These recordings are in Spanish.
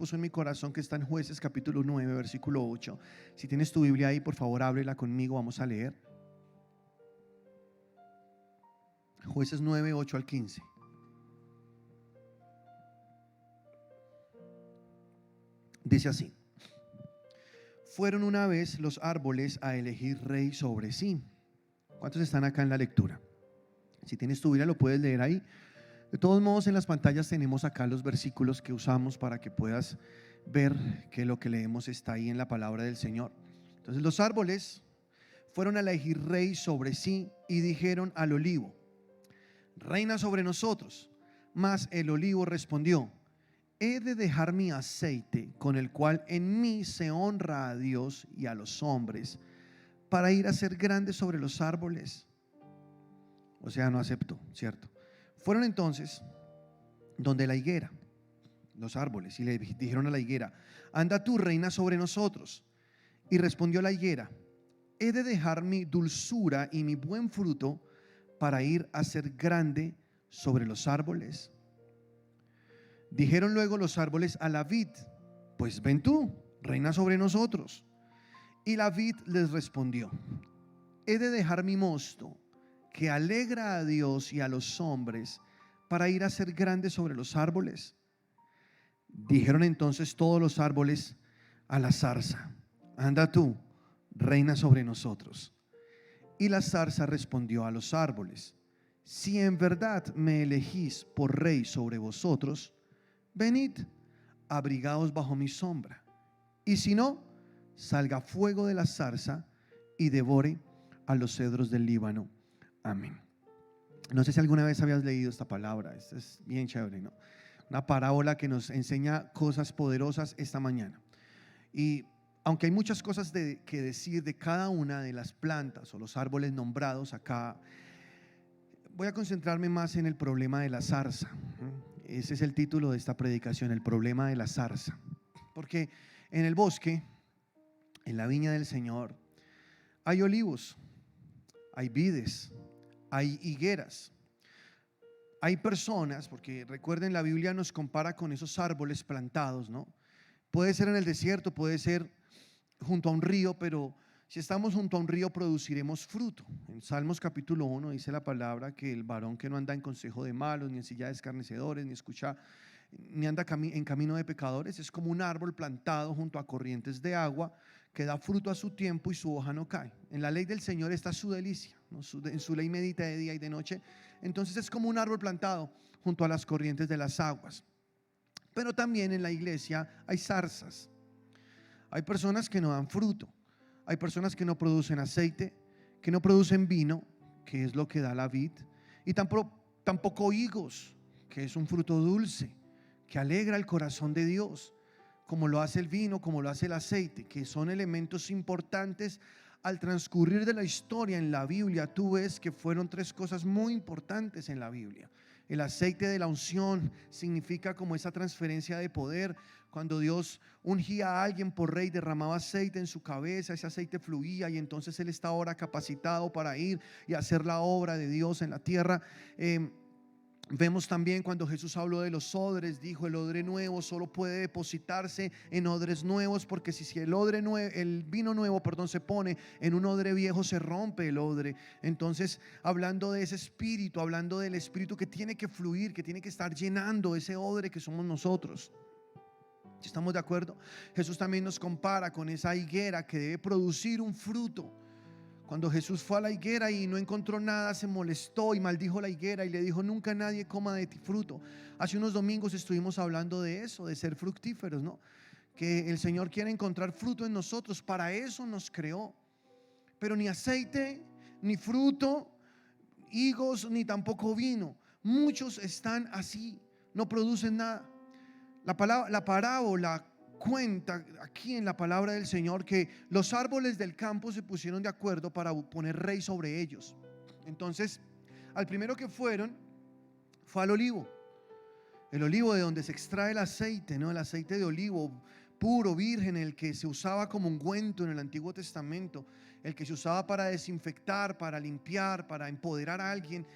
puso en mi corazón, que está en Jueces capítulo 9 versículo 8. Si tienes tu Biblia ahí, por favor ábrela conmigo, vamos a leer Jueces 9, 8 al 15. Dice así: fueron una vez los árboles a elegir rey sobre sí. ¿Cuántos están acá en la lectura? Si tienes tu Biblia lo puedes leer ahí. De todos modos, en las pantallas tenemos acá los versículos que usamos para que puedas ver que lo que leemos está ahí en la palabra del Señor. Entonces los árboles fueron a elegir rey sobre sí y dijeron al olivo: reina sobre nosotros. Mas el olivo respondió: he de dejar mi aceite, con el cual en mí se honra a Dios y a los hombres, para ir a ser grande sobre los árboles. O sea, no aceptó, ¿cierto? Fueron entonces donde la higuera, los árboles, y le dijeron a la higuera: anda tú, reina sobre nosotros. Y respondió la higuera: he de dejar mi dulzura y mi buen fruto para ir a ser grande sobre los árboles. Dijeron luego los árboles a la vid: pues ven tú, reina sobre nosotros. Y la vid les respondió: he de dejar mi mosto, que alegra a Dios y a los hombres, para ir a ser grande sobre los árboles. Dijeron entonces todos los árboles a la zarza: anda tú, reina sobre nosotros. Y la zarza respondió a los árboles: si en verdad me elegís por rey sobre vosotros, venid, abrigaos bajo mi sombra. Y si no, salga fuego de la zarza y devore a los cedros del Líbano. Amén. No sé si alguna vez habías leído esta palabra. Esta es bien chévere, ¿no? Una parábola que nos enseña cosas poderosas esta mañana. Y aunque hay muchas cosas que decir de cada una de las plantas o los árboles nombrados acá, voy a concentrarme más en el problema de la zarza. Ese es el título de esta predicación: el problema de la zarza. Porque en el bosque, en la viña del Señor, hay olivos, hay vides, hay higueras, hay personas, porque recuerden, la Biblia nos compara con esos árboles plantados, ¿no? Puede ser en el desierto, puede ser junto a un río, pero si estamos junto a un río produciremos fruto. En Salmos capítulo 1 dice la palabra que el varón que no anda en consejo de malos, ni en silla de escarnecedores, ni anda en camino de pecadores, es como un árbol plantado junto a corrientes de agua, que da fruto a su tiempo y su hoja no cae. En la ley del Señor está su delicia, ¿no? En su ley medita de día y de noche. Entonces es como un árbol plantado junto a las corrientes de las aguas. Pero también en la iglesia hay zarzas. Hay personas que no dan fruto. Hay personas que no producen aceite, que no producen vino, que es lo que da la vid, y tampoco higos, que es un fruto dulce, que alegra el corazón de Dios, como lo hace el vino, como lo hace el aceite, que son elementos importantes. Al transcurrir de la historia en la Biblia, tú ves que fueron tres cosas muy importantes en la Biblia. El aceite de la unción significa como esa transferencia de poder. Cuando Dios ungía a alguien por rey, derramaba aceite en su cabeza, ese aceite fluía y entonces él está ahora capacitado para ir y hacer la obra de Dios en la tierra. Vemos también cuando Jesús habló de los odres, dijo: el odre nuevo solo puede depositarse en odres nuevos, porque si el vino nuevo, se pone en un odre viejo, se rompe el odre. Entonces, hablando de ese espíritu, hablando del espíritu que tiene que fluir, que tiene que estar llenando ese odre que somos nosotros. ¿Si estamos de acuerdo? Jesús también nos compara con esa higuera que debe producir un fruto. Cuando Jesús fue a la higuera y no encontró nada, se molestó y maldijo la higuera y le dijo: nunca nadie coma de ti fruto. Hace unos domingos estuvimos hablando de eso, de ser fructíferos, ¿no? Que el Señor quiere encontrar fruto en nosotros, para eso nos creó. Pero ni aceite, ni fruto, higos, ni tampoco vino. Muchos están así, no producen nada. La parábola cuenta aquí en la palabra del Señor que los árboles del campo se pusieron de acuerdo para poner rey sobre ellos. Entonces, al primero que fueron fue al olivo. El olivo, de donde se extrae el aceite, ¿no? El aceite de olivo puro, virgen, el que se usaba como ungüento en el Antiguo Testamento, el que se usaba para desinfectar, para limpiar, para empoderar a alguien.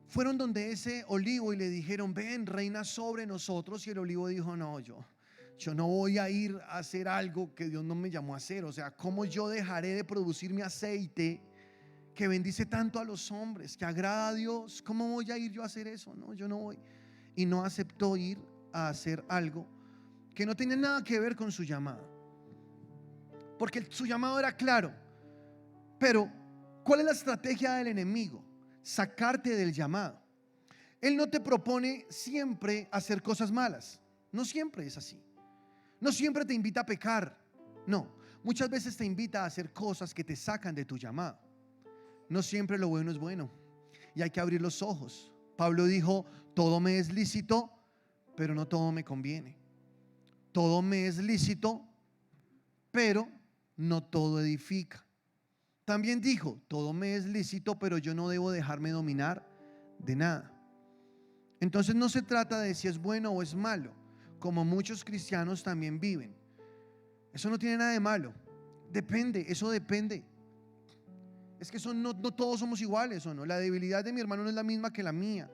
Fueron donde ese olivo y le dijeron: ven, reina sobre nosotros. Y el olivo dijo: no, yo Yo no voy a ir a hacer algo que Dios no me llamó a hacer. O sea, ¿cómo yo dejaré de producir mi aceite que bendice tanto a los hombres, que agrada a Dios? ¿Cómo voy a ir yo a hacer eso? No, yo no voy. Y no aceptó ir a hacer algo que no tenía nada que ver con su llamado, porque su llamado era claro. Pero ¿cuál es la estrategia del enemigo? Sacarte del llamado. Él no te propone siempre hacer cosas malas. No siempre es así. No siempre te invita a pecar. No, muchas veces te invita a hacer cosas que te sacan de tu llamado. No siempre lo bueno es bueno, y hay que abrir los ojos. Pablo dijo: todo me es lícito, pero no todo me conviene. Todo me es lícito, pero no todo edifica. También dijo: todo me es lícito, pero yo no debo dejarme dominar de nada. Entonces no se trata de si es bueno o es malo, como muchos cristianos también viven. Eso no tiene nada de malo. Depende, eso depende. Es que no todos somos iguales, ¿o no? La debilidad de mi hermano no es la misma que la mía.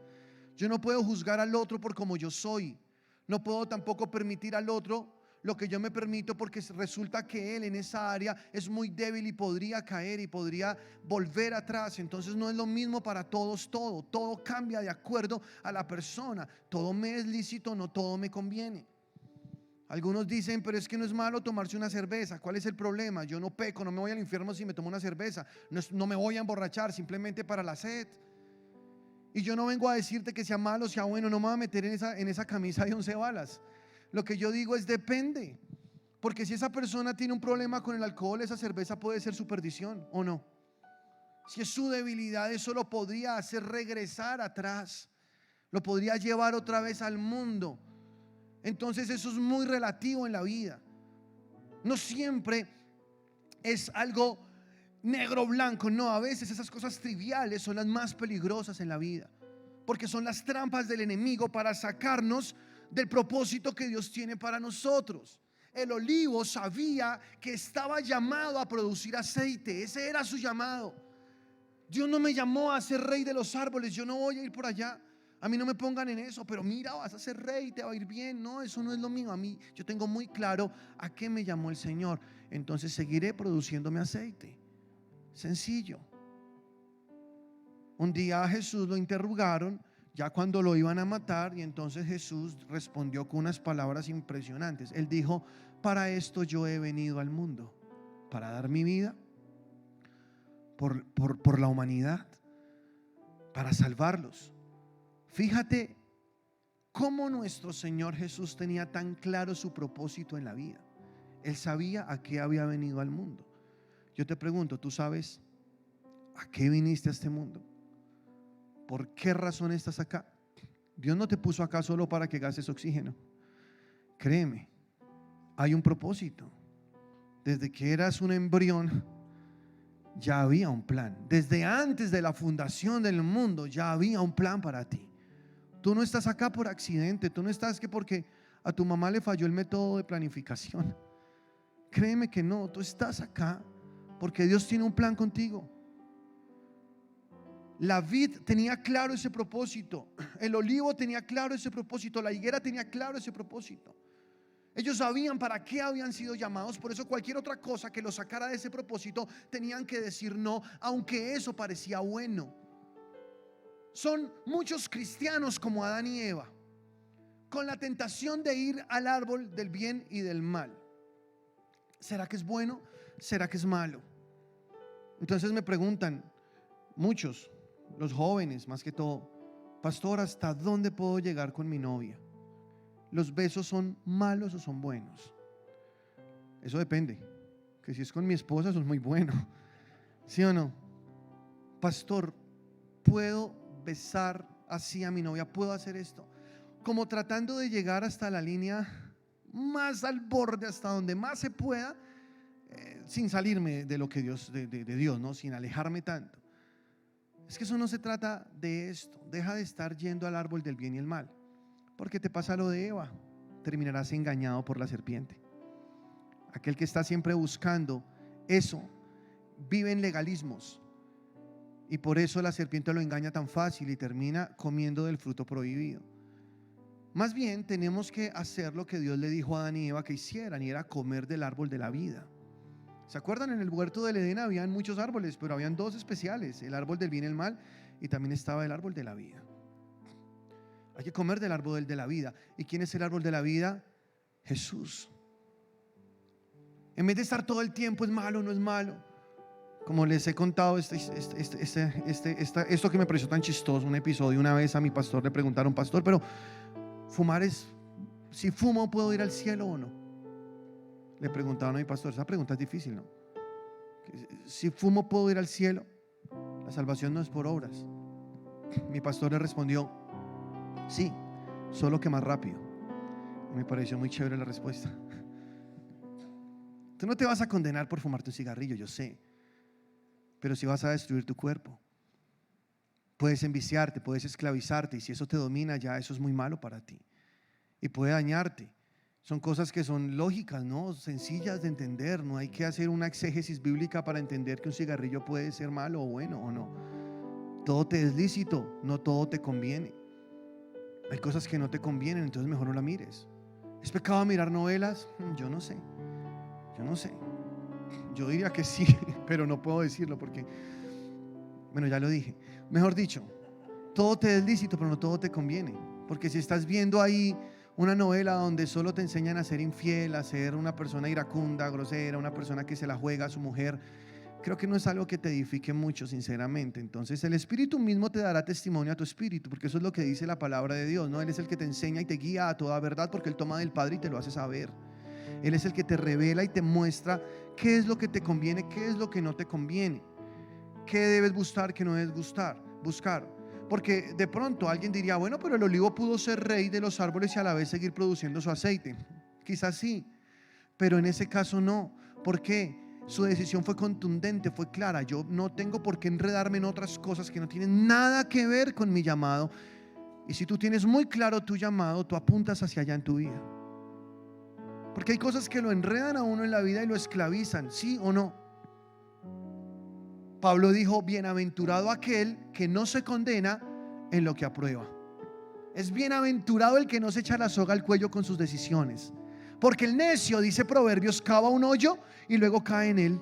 Yo no puedo juzgar al otro por como yo soy. No puedo tampoco permitir al otro lo que yo me permito, porque resulta que él en esa área es muy débil y podría caer y podría volver atrás. Entonces no es lo mismo para todos. Todo cambia de acuerdo a la persona. Todo me es lícito, no todo me conviene. Algunos dicen: pero es que no es malo tomarse una cerveza. ¿Cuál es el problema? Yo no peco, no me voy al infierno si me tomo una cerveza. No me voy a emborrachar simplemente para la sed. Y yo no vengo a decirte que sea malo, sea bueno. No me voy a meter en esa camisa de 11 balas. Lo que yo digo es: depende. Porque si esa persona tiene un problema con el alcohol, esa cerveza puede ser su perdición, ¿o no? Si es su debilidad, eso lo podría hacer regresar atrás, lo podría llevar otra vez al mundo. Entonces eso es muy relativo en la vida. No siempre es algo negro o blanco. No, a veces esas cosas triviales son las más peligrosas en la vida, porque son las trampas del enemigo para sacarnos del propósito que Dios tiene para nosotros. El olivo sabía que estaba llamado a producir aceite. Ese era su llamado. Dios no me llamó a ser rey de los árboles. Yo no voy a ir por allá. A mí no me pongan en eso: pero mira, vas a ser rey, te va a ir bien. No, eso no es lo mío. A mí, yo tengo muy claro a qué me llamó el Señor. Entonces seguiré produciéndome aceite. Sencillo. Un día a Jesús lo interrogaron, ya cuando lo iban a matar, y entonces Jesús respondió con unas palabras impresionantes. Él dijo: para esto yo he venido al mundo, para dar mi vida por la humanidad, para salvarlos. Fíjate cómo nuestro Señor Jesús tenía tan claro su propósito en la vida. Él sabía a qué había venido al mundo. Yo te pregunto: ¿tú sabes a qué viniste a este mundo? ¿Por qué razón estás acá? Dios no te puso acá solo para que gastes oxígeno. Créeme, hay un propósito. Desde que eras un embrión ya había un plan. Desde antes de la fundación del mundo ya había un plan para ti. Tú no estás acá por accidente. Tú no estás que porque a tu mamá le falló el método de planificación. Créeme que no. Tú estás acá porque Dios tiene un plan contigo. La vid tenía claro ese propósito. El olivo tenía claro ese propósito. La higuera tenía claro ese propósito. Ellos sabían para qué habían sido llamados. Por eso cualquier otra cosa que los sacara de ese propósito tenían que decir no, aunque eso parecía bueno. Son muchos cristianos como Adán y Eva, con la tentación de ir al árbol del bien y del mal. ¿Será que es bueno? ¿Será que es malo? Entonces me preguntan muchos, los jóvenes más que todo: pastor, ¿hasta dónde puedo llegar con mi novia? ¿Los besos son malos o son buenos? Eso depende. Que si es con mi esposa, eso es muy bueno. ¿Sí o no? Pastor, ¿puedo besar así a mi novia? ¿Puedo hacer esto? Como tratando de llegar hasta la línea más al borde, hasta donde más se pueda, sin salirme de lo que Dios, de Dios, ¿no? Sin alejarme tanto. Es que eso no se trata de esto. Deja de estar yendo al árbol del bien y el mal, porque te pasa lo de Eva. Terminarás engañado por la serpiente. Aquel que está siempre buscando eso vive en legalismos, y por eso la serpiente lo engaña tan fácil y termina comiendo del fruto prohibido. Más bien tenemos que hacer lo que Dios le dijo a Adán y Eva que hicieran, y era comer del árbol de la vida. ¿Se acuerdan? En el huerto del Edén habían muchos árboles, pero habían dos especiales: el árbol del bien y el mal, y también estaba el árbol de la vida. Hay que comer del árbol de la vida. ¿Y quién es el árbol de la vida? Jesús. En vez de estar todo el tiempo, es malo, no es malo. Como les he contado esto que me pareció tan chistoso, un episodio. Una vez a mi pastor le preguntaron: pastor, pero fumar si fumo, ¿puedo ir al cielo o no? Le preguntaron a mi pastor. Esa pregunta es difícil, ¿no? Si fumo, ¿puedo ir al cielo? La salvación no es por obras. Mi pastor le respondió: sí, solo que más rápido. Y me pareció muy chévere la respuesta. Tú no te vas a condenar por fumarte un cigarrillo, yo sé, pero si vas a destruir tu cuerpo. Puedes enviciarte, puedes esclavizarte, y si eso te domina, ya eso es muy malo para ti y puede dañarte. Son cosas que son lógicas, ¿no? Sencillas de entender. No hay que hacer una exégesis bíblica para entender que un cigarrillo puede ser malo o bueno o no. Todo te es lícito, no todo te conviene. Hay cosas que no te convienen, entonces mejor no la mires. ¿Es pecado mirar novelas? Yo no sé. Yo diría que sí, pero no puedo decirlo porque, bueno, ya lo dije. Mejor dicho, todo te es lícito, pero no todo te conviene. Porque si estás viendo ahí una novela donde solo te enseñan a ser infiel, a ser una persona iracunda, grosera, una persona que se la juega a su mujer, creo que no es algo que te edifique mucho, sinceramente. Entonces el Espíritu mismo te dará testimonio a tu espíritu, porque eso es lo que dice la palabra de Dios, ¿no? Él es el que te enseña y te guía a toda verdad, porque Él toma del Padre y te lo hace saber. Él es el que te revela y te muestra qué es lo que te conviene, qué es lo que no te conviene, qué debes buscar, qué no debes buscar. Porque de pronto alguien diría: bueno, pero el olivo pudo ser rey de los árboles y a la vez seguir produciendo su aceite. Quizás sí, pero en ese caso no. ¿Por qué? Su decisión fue contundente, fue clara. Yo no tengo por qué enredarme en otras cosas que no tienen nada que ver con mi llamado. Y si tú tienes muy claro tu llamado, tú apuntas hacia allá en tu vida. Porque hay cosas que lo enredan a uno en la vida y lo esclavizan, ¿sí o no? Pablo dijo: bienaventurado aquel que no se condena en lo que aprueba. Es bienaventurado el que no se echa la soga al cuello con sus decisiones. Porque el necio, dice Proverbios, cava un hoyo y luego cae en él.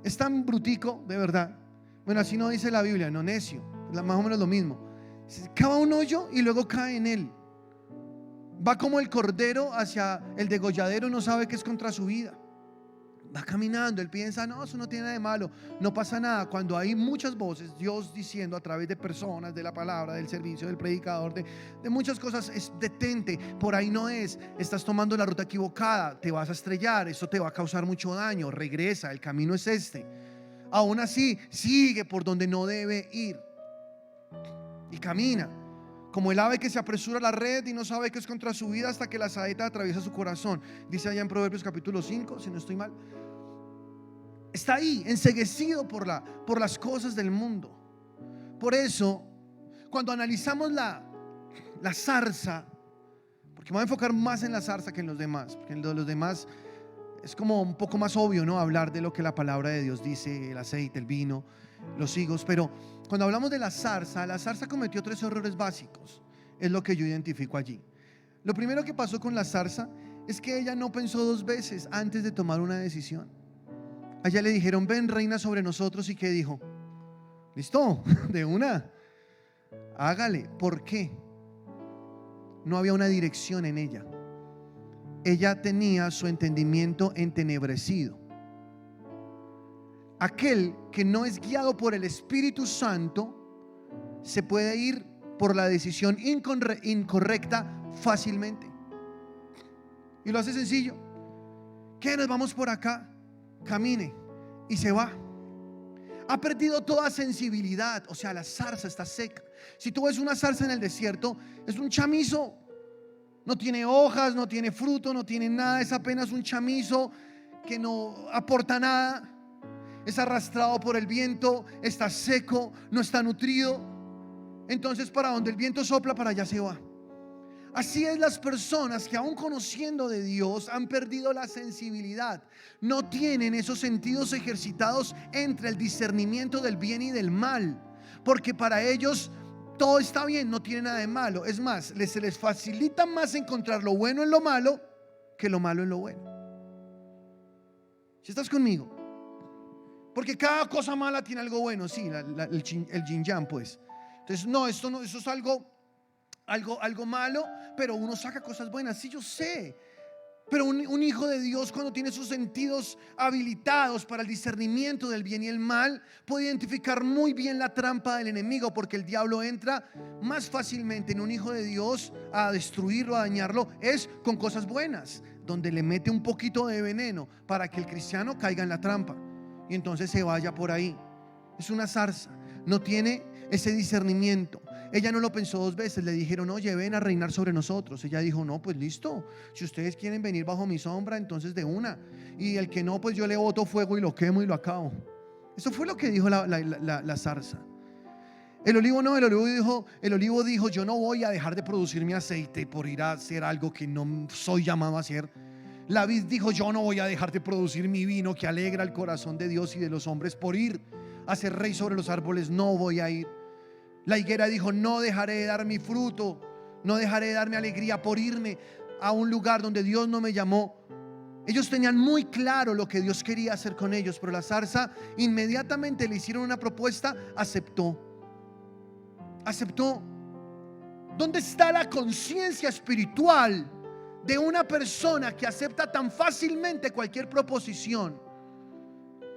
Es tan brutico, de verdad. Bueno, así no dice la Biblia, no, necio, más o menos lo mismo. Cava un hoyo y luego cae en él. Va como el cordero hacia el degolladero, no sabe que es contra su vida. Va caminando, él piensa: no, eso no tiene nada de malo, no pasa nada. Cuando hay muchas voces, Dios diciendo a través de personas, de la palabra, del servicio, del predicador, de muchas cosas, es: detente, por ahí no es, estás tomando la ruta equivocada, te vas a estrellar, eso te va a causar mucho daño, regresa, el camino es este. Aún así, sigue por donde no debe ir y camina. Como el ave que se apresura a la red y no sabe que es contra su vida hasta que la saeta atraviesa su corazón. Dice allá en Proverbios capítulo 5, si no estoy mal. Está ahí, enceguecido por las cosas del mundo. Por eso, cuando analizamos la zarza, porque me voy a enfocar más en la zarza que en los demás, porque en los demás es como un poco más obvio, ¿no? Hablar de lo que la palabra de Dios dice, el aceite, el vino, los higos. Pero cuando hablamos de la zarza cometió 3 errores básicos. Es lo que yo identifico allí. Lo primero que pasó con la zarza es que ella no pensó 2 veces antes de tomar una decisión. A ella le dijeron: ven, reina sobre nosotros. ¿Y qué dijo? Listo, de una, hágale. ¿Por qué? No había una dirección en ella. Ella tenía su entendimiento entenebrecido. Aquel que no es guiado por el Espíritu Santo se puede ir por la decisión incorrecta fácilmente. Y lo hace sencillo. ¿Qué? Nos vamos por acá. Camine. Y se va. Ha perdido toda sensibilidad. O sea, la zarza está seca. Si tú ves una zarza en el desierto, es un chamizo. No tiene hojas, no tiene fruto, no tiene nada. Es apenas un chamizo que no aporta nada. Es arrastrado por el viento, está seco, no está nutrido. Entonces, para donde el viento sopla, para allá se va. Así es las personas que, aún conociendo de Dios, han perdido la sensibilidad. No tienen esos sentidos ejercitados entre el discernimiento del bien y del mal, porque para ellos todo está bien, no tiene nada de malo. Es más, se les facilita más encontrar lo bueno en lo malo que lo malo en lo bueno. ¿Si estás conmigo? Porque cada cosa mala tiene algo bueno, sí, el yin yang, pues. Entonces, no, eso es algo malo, pero uno saca cosas buenas. Sí, yo sé. Pero un hijo de Dios, cuando tiene sus sentidos habilitados para el discernimiento del bien y el mal, puede identificar muy bien la trampa del enemigo, porque el diablo entra más fácilmente en un hijo de Dios a destruirlo, a dañarlo, es con cosas buenas, donde le mete un poquito de veneno para que el cristiano caiga en la trampa y entonces se vaya por ahí. Es una zarza, no tiene ese discernimiento. Ella no lo pensó dos veces, le dijeron: oye, ven a reinar sobre nosotros. Ella dijo: no, pues listo, si ustedes quieren venir bajo mi sombra, entonces de una. Y el que no, pues yo le boto fuego y lo quemo y lo acabo. Eso fue lo que dijo la zarza. El olivo dijo: yo no voy a dejar de producir mi aceite por ir a hacer algo que no soy llamado a hacer. La vid dijo: yo no voy a dejar de producir mi vino que alegra el corazón de Dios y de los hombres por ir a ser rey sobre los árboles. No voy a ir. La higuera dijo: no dejaré de dar mi fruto, no dejaré de dar mi alegría por irme a un lugar donde Dios no me llamó. Ellos tenían muy claro lo que Dios quería hacer con ellos, pero la zarza inmediatamente le hicieron una propuesta, aceptó. ¿Dónde está la conciencia espiritual de una persona que acepta tan fácilmente cualquier proposición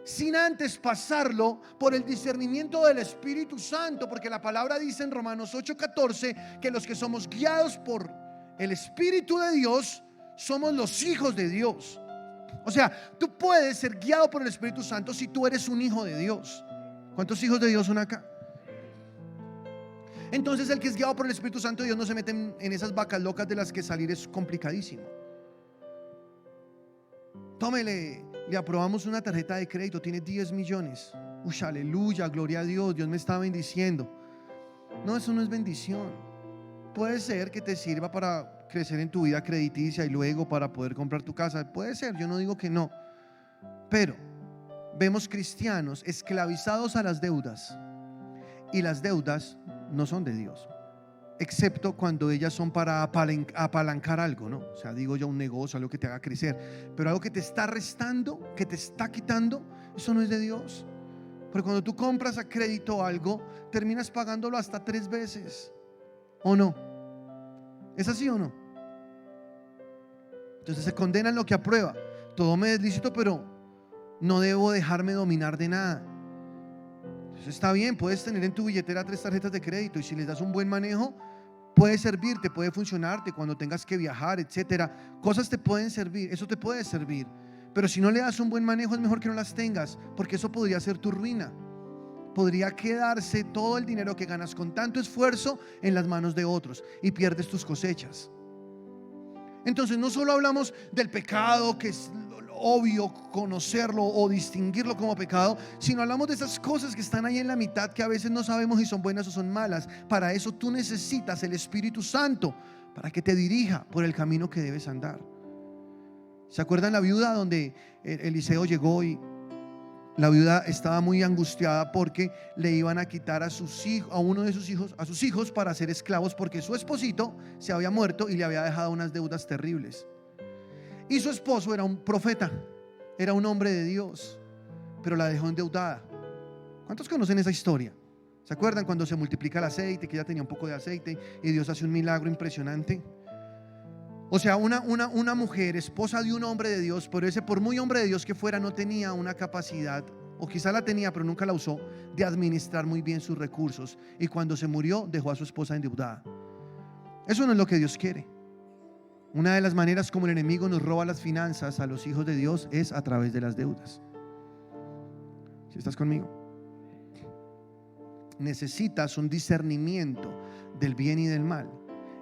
sin antes pasarlo por el discernimiento del Espíritu Santo? Porque la palabra dice en Romanos 8:14 que los que somos guiados por el Espíritu de Dios somos los hijos de Dios. O sea, tú puedes ser guiado por el Espíritu Santo si tú eres un hijo de Dios. ¿Cuántos hijos de Dios son acá? Entonces el que es guiado por el Espíritu Santo de Dios no se mete en esas vacas locas de las que salir es complicadísimo. Tómele, le aprobamos una tarjeta de crédito, tiene 10 millones. Uy, aleluya, gloria a Dios, Dios me está bendiciendo. No, eso no es bendición. Puede ser que te sirva para crecer en tu vida crediticia y luego para poder comprar tu casa. Puede ser, yo no digo que no. Pero vemos cristianos esclavizados a las deudas, y las deudas no son de Dios, excepto cuando ellas son para apalancar algo, ¿no? O sea, digo yo, un negocio, algo que te haga crecer. Pero algo que te está restando, que te está quitando, eso no es de Dios. Pero cuando tú compras a crédito algo, terminas pagándolo hasta 3 veces, ¿o no? ¿Es así o no? Entonces se condena en lo que aprueba. Todo me es lícito, pero no debo dejarme dominar de nada. Entonces está bien, puedes tener en tu billetera 3 tarjetas de crédito, y si les das un buen manejo, puede servirte, puede funcionarte cuando tengas que viajar, etcétera. Cosas te pueden servir, eso te puede servir. Pero si no le das un buen manejo, es mejor que no las tengas, porque eso podría ser tu ruina. Podría quedarse todo el dinero que ganas con tanto esfuerzo en las manos de otros y pierdes tus cosechas. Entonces no solo hablamos del pecado, que es obvio conocerlo o distinguirlo como pecado, sino hablamos de esas cosas que están ahí en la mitad, que a veces no sabemos si son buenas o son malas. Para eso tú necesitas el Espíritu Santo, para que te dirija por el camino que debes andar. ¿Se acuerdan la viuda donde Eliseo llegó y la viuda estaba muy angustiada porque le iban a quitar a sus hijos para ser esclavos, porque su esposito se había muerto y le había dejado unas deudas terribles? Y su esposo era un profeta, era un hombre de Dios, pero la dejó endeudada. ¿Cuántos conocen esa historia? ¿Se acuerdan cuando se multiplica el aceite, que ella tenía un poco de aceite y Dios hace un milagro impresionante? O sea, una mujer, esposa de un hombre de Dios, pero ese, por muy hombre de Dios que fuera, no tenía una capacidad, o quizá la tenía pero nunca la usó, de administrar muy bien sus recursos, y cuando se murió dejó a su esposa endeudada. Eso no es lo que Dios quiere. Una de las maneras como el enemigo nos roba las finanzas a los hijos de Dios es a través de las deudas. ¿Sí estás conmigo? Necesitas un discernimiento del bien y del mal.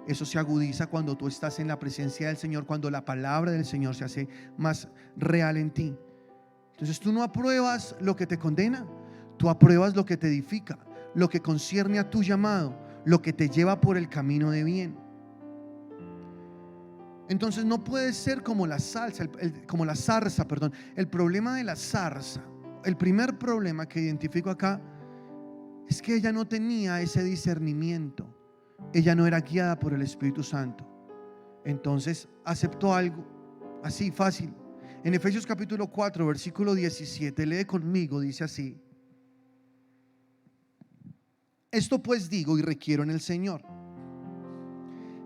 Eso se agudiza cuando tú estás en la presencia del Señor, cuando la palabra del Señor se hace más real en ti. Entonces tú no apruebas lo que te condena, tú apruebas lo que te edifica, lo que concierne a tu llamado, lo que te lleva por el camino de bien. Entonces no puedes ser como la zarza. El problema de la zarza, el primer problema que identifico acá, Es que ella no tenía ese discernimiento. Ella no era guiada por el Espíritu Santo. Entonces aceptó algo así fácil. En Efesios capítulo 4 versículo 17, lee conmigo, dice así: esto pues digo y requiero en el Señor,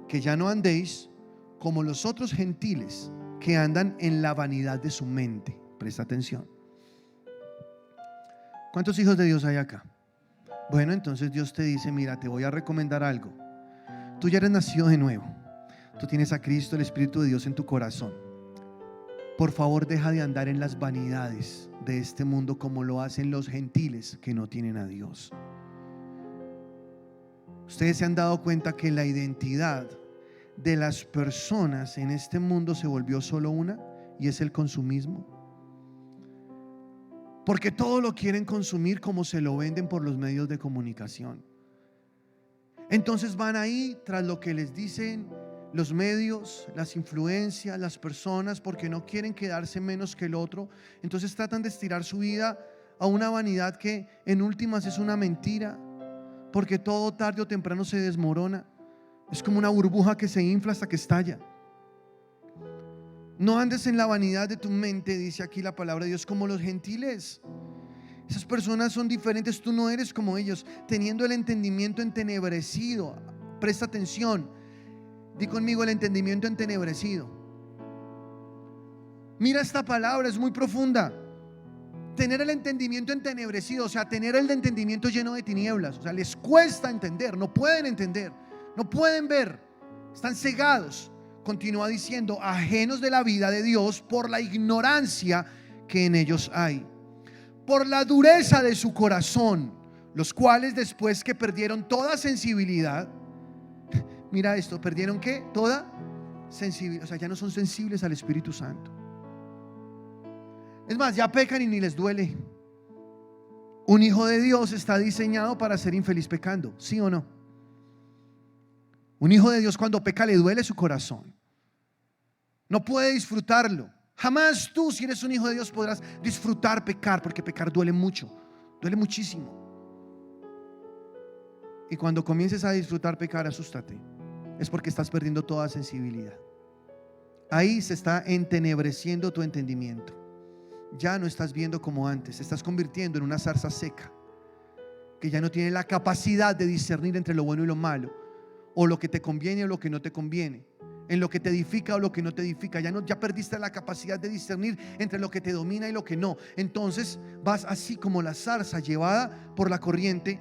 que ya no andéis como los otros gentiles que andan en la vanidad de su mente. Presta atención. ¿Cuántos hijos de Dios hay acá? Bueno, entonces Dios te dice: mira, te voy a recomendar algo. Tú ya eres nacido de nuevo. Tú tienes a Cristo, el Espíritu de Dios en tu corazón. Por favor, deja de andar en las vanidades de este mundo como lo hacen los gentiles que no tienen a Dios. Ustedes se han dado cuenta que la identidad de las personas en este mundo se volvió solo una, y es el consumismo. Porque todo lo quieren consumir como se lo venden por los medios de comunicación. Entonces van ahí tras lo que les dicen los medios, las influencias, las personas, porque no quieren quedarse menos que el otro. Entonces tratan de estirar su vida a una vanidad que en últimas es una mentira, porque todo tarde o temprano se desmorona. Es como una burbuja que se infla hasta que estalla. No andes en la vanidad de tu mente, dice aquí la palabra de Dios, como los gentiles. Esas personas son diferentes, tú no eres como ellos, teniendo el entendimiento entenebrecido. Presta atención, di conmigo: el entendimiento entenebrecido. Mira esta palabra, es muy profunda. Tener el entendimiento entenebrecido, o sea, tener el entendimiento lleno de tinieblas. O sea, les cuesta entender, no pueden entender, no pueden ver, están cegados. Continúa diciendo: ajenos de la vida de Dios por la ignorancia que en ellos hay, por la dureza de su corazón, los cuales después que perdieron toda sensibilidad, mira esto, perdieron ¿qué? Toda sensibilidad, o sea, ya no son sensibles al Espíritu Santo. Es más, ya pecan y ni les duele. Un hijo de Dios está diseñado para ser infeliz pecando, ¿sí o no? Un hijo de Dios cuando peca le duele su corazón, no puede disfrutarlo. Jamás tú, si eres un hijo de Dios, podrás disfrutar pecar, porque pecar duele mucho, duele muchísimo. Y cuando comiences a disfrutar pecar, asústate, es porque estás perdiendo toda sensibilidad. Ahí se está entenebreciendo tu entendimiento. Ya no estás viendo como antes, te estás convirtiendo en una zarza seca que ya no tiene la capacidad de discernir entre lo bueno y lo malo, o lo que te conviene o lo que no te conviene, en lo que te edifica o lo que no te edifica. Ya perdiste la capacidad de discernir entre lo que te domina y lo que no. Entonces vas así como la zarza llevada por la corriente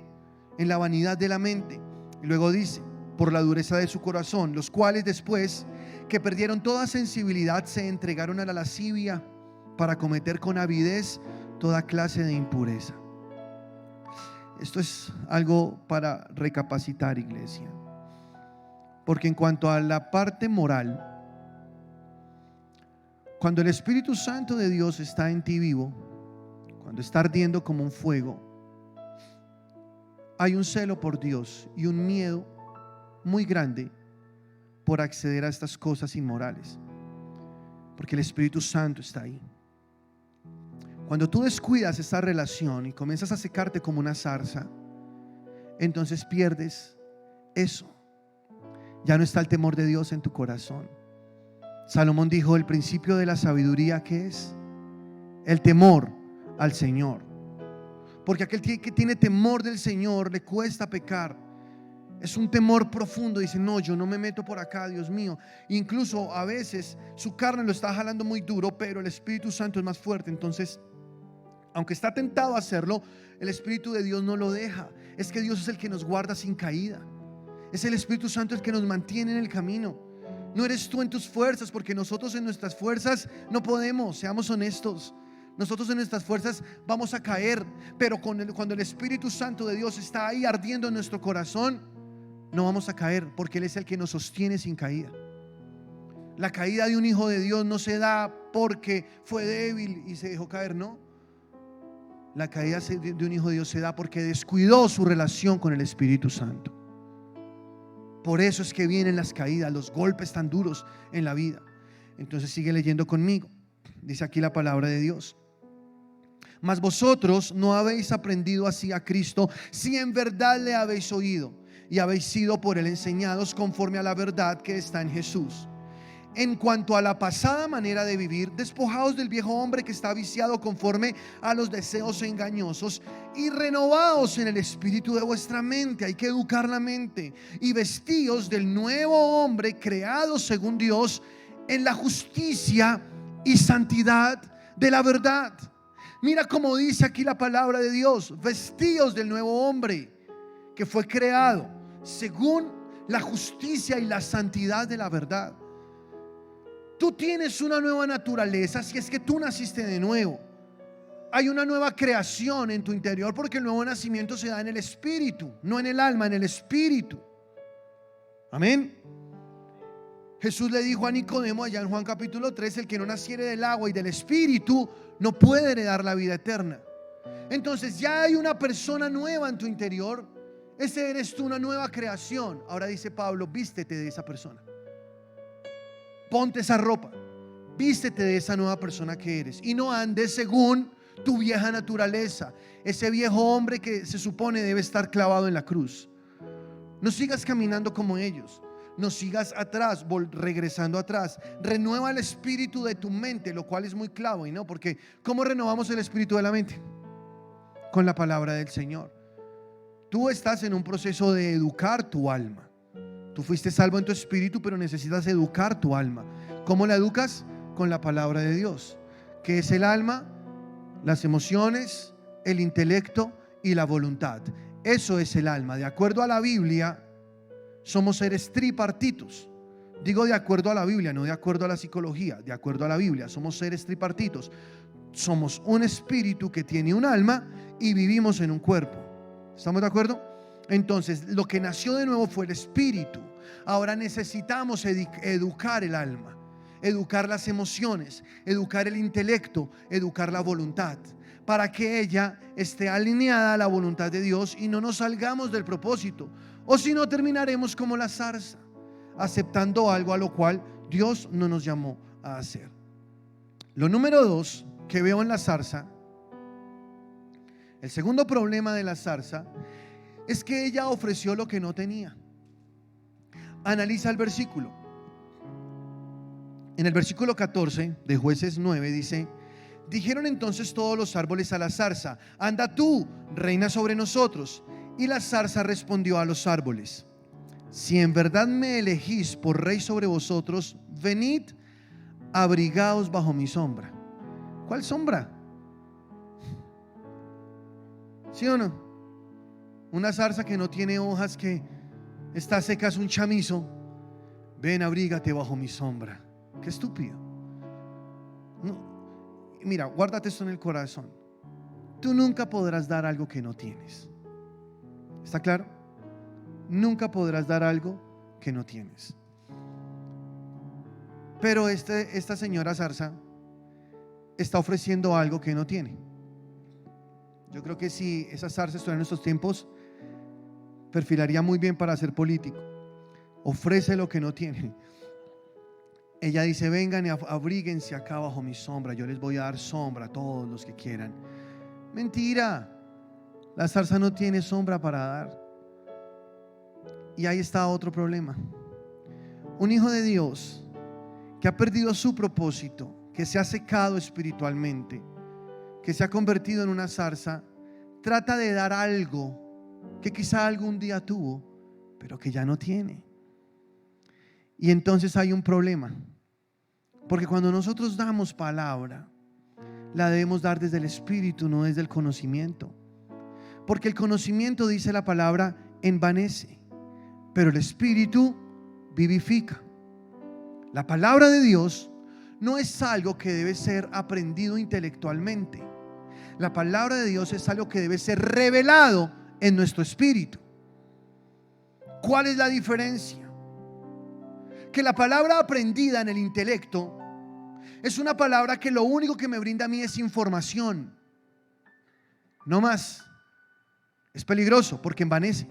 en la vanidad de la mente. Y luego dice: por la dureza de su corazón, los cuales después que perdieron toda sensibilidad se entregaron a la lascivia para cometer con avidez toda clase de impureza. Esto es algo para recapacitar, iglesia. Porque en cuanto a la parte moral, cuando el Espíritu Santo de Dios está en ti vivo, cuando está ardiendo como un fuego, hay un celo por Dios y un miedo muy grande por acceder a estas cosas inmorales, porque el Espíritu Santo está ahí. Cuando tú descuidas esta relación y comienzas a secarte como una zarza, entonces pierdes eso. Ya no está el temor de Dios en tu corazón. Salomón dijo: el principio de la sabiduría, ¿qué es? El temor al Señor. Porque aquel que tiene temor del Señor le cuesta pecar. Es un temor profundo. Dice: no, yo no me meto por acá, Dios mío. Incluso a veces su carne lo está jalando muy duro, pero el Espíritu Santo es más fuerte. Entonces, aunque está tentado a hacerlo, el Espíritu de Dios no lo deja. Es que Dios es el que nos guarda sin caída. Es el Espíritu Santo el que nos mantiene en el camino. No eres tú en tus fuerzas, porque nosotros en nuestras fuerzas no podemos, seamos honestos. Nosotros en nuestras fuerzas vamos a caer, pero cuando el Espíritu Santo de Dios está ahí ardiendo en nuestro corazón, no vamos a caer, porque Él es el que nos sostiene sin caída. La caída de un hijo de Dios no se da porque fue débil y se dejó caer, no. La caída de un hijo de Dios se da porque descuidó su relación con el Espíritu Santo. Por eso es que vienen las caídas, los golpes tan duros en la vida. Entonces sigue leyendo conmigo. Dice aquí la palabra de Dios: Mas vosotros no habéis aprendido así a Cristo, si en verdad le habéis oído y habéis sido por él enseñados conforme a la verdad que está en Jesús. En cuanto a la pasada manera de vivir, despojaos del viejo hombre que está viciado conforme a los deseos engañosos y renovaos en el espíritu de vuestra mente. Hay que educar la mente. Y vestíos del nuevo hombre creado según Dios en la justicia y santidad de la verdad. Mira cómo dice aquí la palabra de Dios: vestíos del nuevo hombre que fue creado según la justicia y la santidad de la verdad. Tú tienes una nueva naturaleza si es que tú naciste de nuevo. Hay una nueva creación en tu interior, porque el nuevo nacimiento se da en el espíritu, no en el alma, en el espíritu. Amén. Jesús le dijo a Nicodemo allá en Juan capítulo 3: el que no naciere del agua y del espíritu no puede heredar la vida eterna. Entonces ya hay una persona nueva en tu interior. Ese eres tú, una nueva creación. Ahora dice Pablo: vístete de esa persona. Ponte esa ropa, vístete de esa nueva persona que eres, y no andes según tu vieja naturaleza, ese viejo hombre que se supone debe estar clavado en la cruz. No sigas caminando como ellos, no sigas atrás, regresando atrás. Renueva el espíritu de tu mente, lo cual es muy clave, ¿no? Porque ¿cómo renovamos el espíritu de la mente? Con la palabra del Señor. Tú estás en un proceso de educar tu alma. Tú fuiste salvo en tu espíritu, pero necesitas educar tu alma. ¿Cómo la educas? Con la palabra de Dios. ¿Qué es el alma? Las emociones, el intelecto y la voluntad. Eso es el alma. De acuerdo a la Biblia, somos seres tripartitos. Digo de acuerdo a la Biblia, no de acuerdo a la psicología. De acuerdo a la Biblia, somos seres tripartitos. Somos un espíritu que tiene un alma y vivimos en un cuerpo. ¿Estamos de acuerdo? Entonces, lo que nació de nuevo fue el espíritu. Ahora necesitamos educar el alma, educar las emociones, educar el intelecto, educar la voluntad, para que ella esté alineada a la voluntad de Dios y no nos salgamos del propósito. O si no, terminaremos como la zarza, aceptando algo a lo cual Dios no nos llamó a hacer. Lo número 2 que veo en la zarza, el segundo problema de la zarza, es que ella ofreció lo que no tenía. Analiza el versículo. En el versículo 14 de Jueces 9 dice: dijeron entonces todos los árboles a la zarza: anda tú, reina sobre nosotros. Y la zarza respondió a los árboles: si en verdad me elegís por rey sobre vosotros, venid, abrigaos bajo mi sombra. ¿Cuál sombra? ¿Sí o no? Una zarza que no tiene hojas, que está seca, es un chamizo. Ven, abrígate bajo mi sombra. Qué estúpido. No, mira, guárdate esto en el corazón. Tú nunca podrás dar algo que no tienes. ¿Está claro? Nunca podrás dar algo que no tienes. Pero esta señora zarza está ofreciendo algo que no tiene. Yo creo que si esa zarza estuviera en estos tiempos, perfilaría muy bien para ser político. Ofrece lo que no tiene. Ella dice: vengan y abríguense acá bajo mi sombra, yo les voy a dar sombra a todos los que quieran. Mentira, la zarza no tiene sombra para dar. Y ahí está otro problema. Un hijo de Dios que ha perdido su propósito, que se ha secado espiritualmente, que se ha convertido en una zarza, trata de dar algo que quizá algún día tuvo, pero que ya no tiene. Y entonces hay un problema, porque cuando nosotros damos palabra, la debemos dar desde el espíritu, no desde el conocimiento. Porque el conocimiento, dice la palabra, envanece, pero el espíritu vivifica. La palabra de Dios no es algo que debe ser aprendido intelectualmente. La palabra de Dios es algo que debe ser revelado en nuestro espíritu. ¿Cuál es la diferencia? Que la palabra aprendida en el intelecto es una palabra que lo único que me brinda a mí es información, no más. Es peligroso porque envanece.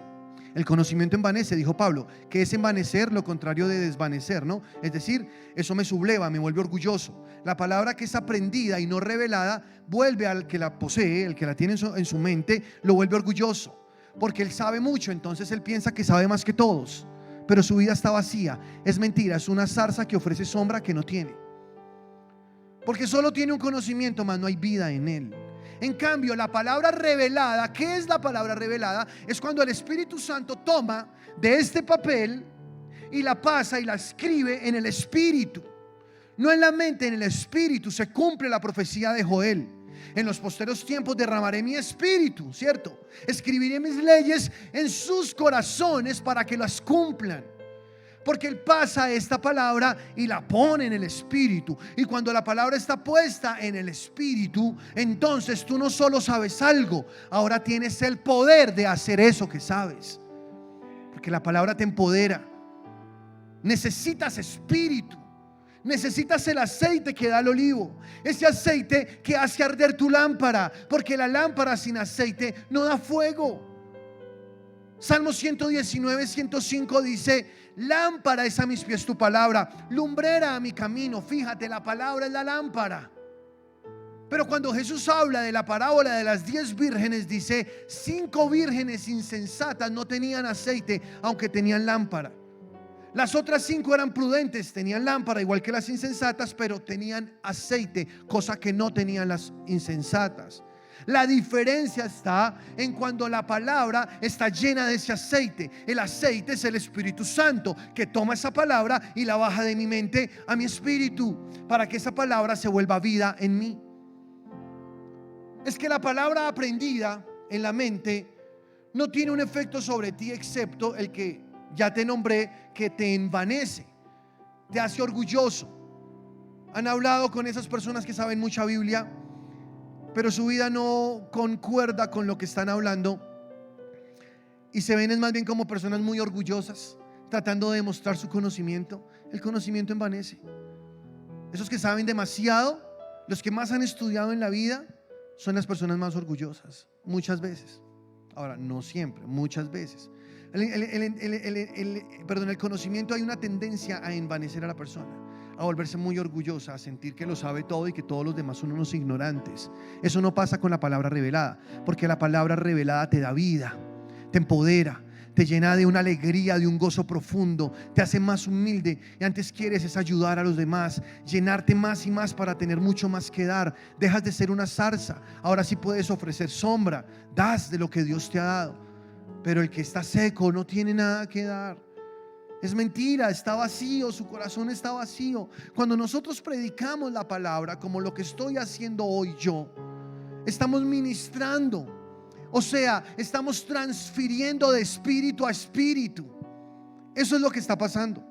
El conocimiento envanece, dijo Pablo. ¿Qué es envanecer? Lo contrario de desvanecer, ¿no? Es decir, eso me subleva, me vuelve orgulloso. La palabra que es aprendida y no revelada vuelve al que la posee, el que la tiene en su mente, lo vuelve orgulloso. Porque él sabe mucho, entonces él piensa que sabe más que todos. Pero su vida está vacía. Es mentira, es una zarza que ofrece sombra que no tiene. Porque solo tiene un conocimiento, mas no hay vida en él. En cambio, la palabra revelada, ¿qué es la palabra revelada? Es cuando el Espíritu Santo toma de este papel y la pasa y la escribe en el Espíritu. No en la mente, en el Espíritu. Se cumple la profecía de Joel. En los posteros tiempos derramaré mi Espíritu, ¿cierto? Escribiré mis leyes en sus corazones para que las cumplan. Porque Él pasa esta palabra y la pone en el Espíritu. Y cuando la palabra está puesta en el Espíritu, entonces tú no solo sabes algo, ahora tienes el poder de hacer eso que sabes. Porque la palabra te empodera. Necesitas Espíritu. Necesitas el aceite que da el olivo. Ese aceite que hace arder tu lámpara. Porque la lámpara sin aceite no da fuego. Salmo 119, 105 dice: lámpara es a mis pies tu palabra, lumbrera a mi camino. Fíjate, la palabra es la lámpara. Pero cuando Jesús habla de la parábola de las 10 vírgenes, dice: 5 vírgenes insensatas no tenían aceite, aunque tenían lámpara. Las otras 5 eran prudentes, tenían lámpara igual que las insensatas, pero tenían aceite, cosa que no tenían las insensatas. La diferencia está en cuando la palabra está llena de ese aceite. El aceite es el Espíritu Santo que toma esa palabra y la baja de mi mente a mi espíritu, para que esa palabra se vuelva vida en mí. Es que la palabra aprendida en la mente no tiene un efecto sobre ti, excepto el que ya te nombré, que te envanece, te hace orgulloso. ¿Han hablado con esas personas que saben mucha Biblia, pero su vida no concuerda con lo que están hablando, y se ven más bien como personas muy orgullosas, tratando de demostrar su conocimiento? El conocimiento envanece. Esos que saben demasiado, los que más han estudiado en la vida, son las personas más orgullosas, muchas veces. Ahora, no siempre, muchas veces. El conocimiento, hay una tendencia a envanecer a la persona, a volverse muy orgullosa, a sentir que lo sabe todo y que todos los demás son unos ignorantes. Eso no pasa con la palabra revelada, porque la palabra revelada te da vida, te empodera, te llena de una alegría, de un gozo profundo, te hace más humilde, y antes quieres es ayudar a los demás, llenarte más y más para tener mucho más que dar. Dejas de ser una zarza, ahora sí puedes ofrecer sombra, das de lo que Dios te ha dado. Pero el que está seco no tiene nada que dar. Es mentira, está vacío, su corazón está vacío. Cuando nosotros predicamos la palabra, como lo que estoy haciendo hoy yo, estamos ministrando. O sea, estamos transfiriendo de espíritu a espíritu. Eso es lo que está pasando.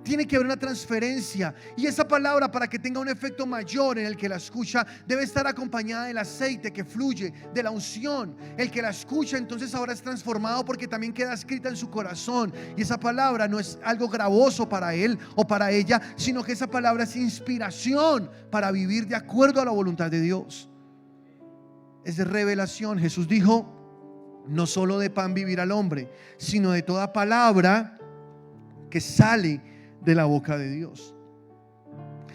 Tiene que haber una transferencia, y esa palabra, para que tenga un efecto mayor en el que la escucha, debe estar acompañada del aceite que fluye, de la unción. El que la escucha entonces ahora es transformado, porque también queda escrita en su corazón, y esa palabra no es algo gravoso para él o para ella, sino que esa palabra es inspiración para vivir de acuerdo a la voluntad de Dios. Es de revelación. Jesús dijo: no solo de pan vivirá el hombre, sino de toda palabra que sale de la boca de Dios.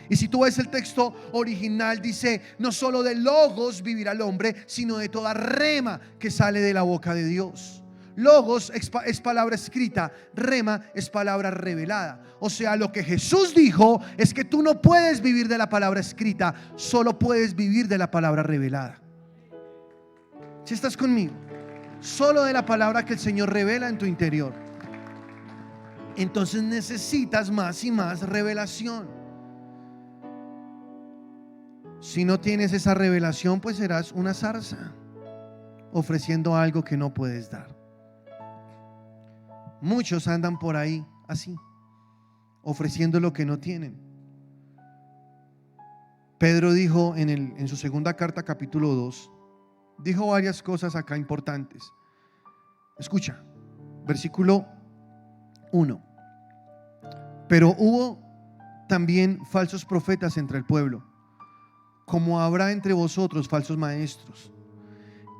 Y si tú ves el texto original, dice: no solo de logos vivirá el hombre, sino de toda rema que sale de la boca de Dios. Logos es palabra escrita, rema es palabra revelada. O sea, lo que Jesús dijo es que tú no puedes vivir de la palabra escrita, solo puedes vivir de la palabra revelada. Si estás conmigo, solo de la palabra que el Señor revela en tu interior. Entonces necesitas más y más revelación. Si no tienes esa revelación, pues serás una zarza ofreciendo algo que no puedes dar. Muchos andan por ahí así, ofreciendo lo que no tienen. Pedro dijo en su segunda carta, capítulo 2, dijo varias cosas acá importantes. Escucha, versículo 1. Pero hubo también falsos profetas entre el pueblo, como habrá entre vosotros falsos maestros,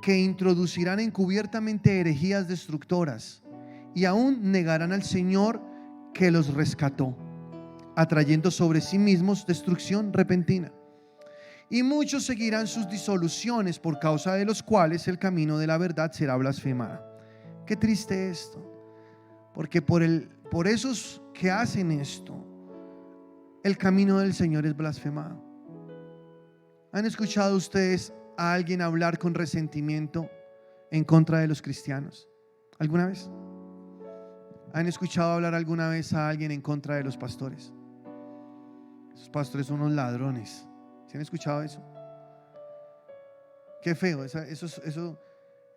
que introducirán encubiertamente herejías destructoras, y aún negarán al Señor que los rescató, atrayendo sobre sí mismos destrucción repentina. Y muchos seguirán sus disoluciones, por causa de los cuales el camino de la verdad será blasfemado. Qué triste esto, porque por esos que hacen esto, el camino del Señor es blasfemado. ¿Han escuchado ustedes a alguien hablar con resentimiento en contra de los cristianos? ¿Alguna vez? ¿Han escuchado hablar alguna vez a alguien en contra de los pastores? Esos pastores son unos ladrones. ¿Se han escuchado eso? Qué feo, eso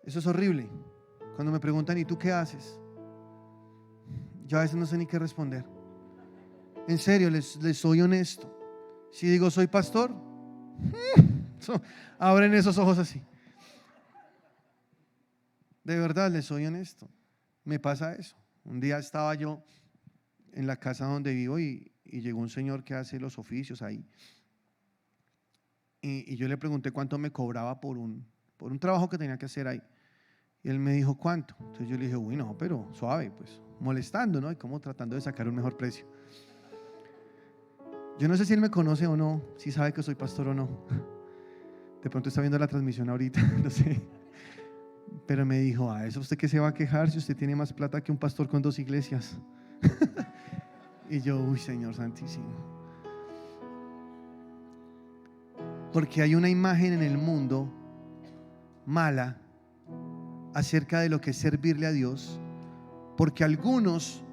es horrible. Cuando me preguntan, ¿y tú qué haces? Yo a veces no sé ni qué responder. En serio, les soy honesto. Si digo soy pastor, abren esos ojos así. De verdad, les soy honesto. Me pasa eso. Un día estaba yo en la casa donde vivo y llegó un señor que hace los oficios ahí. Y yo le pregunté cuánto me cobraba por un trabajo que tenía que hacer ahí. Y él me dijo, ¿cuánto? Entonces yo le dije, uy, no, pero suave, pues molestando, ¿no? Y como tratando de sacar un mejor precio. Yo no sé si él me conoce o no, si sabe que soy pastor o no. De pronto está viendo la transmisión ahorita, no sé. Pero me dijo, ¿a eso usted qué se va a quejar si usted tiene más plata que un pastor con 2 iglesias? Y yo, uy, Señor Santísimo. Porque hay una imagen en el mundo mala acerca de lo que es servirle a Dios, porque algunos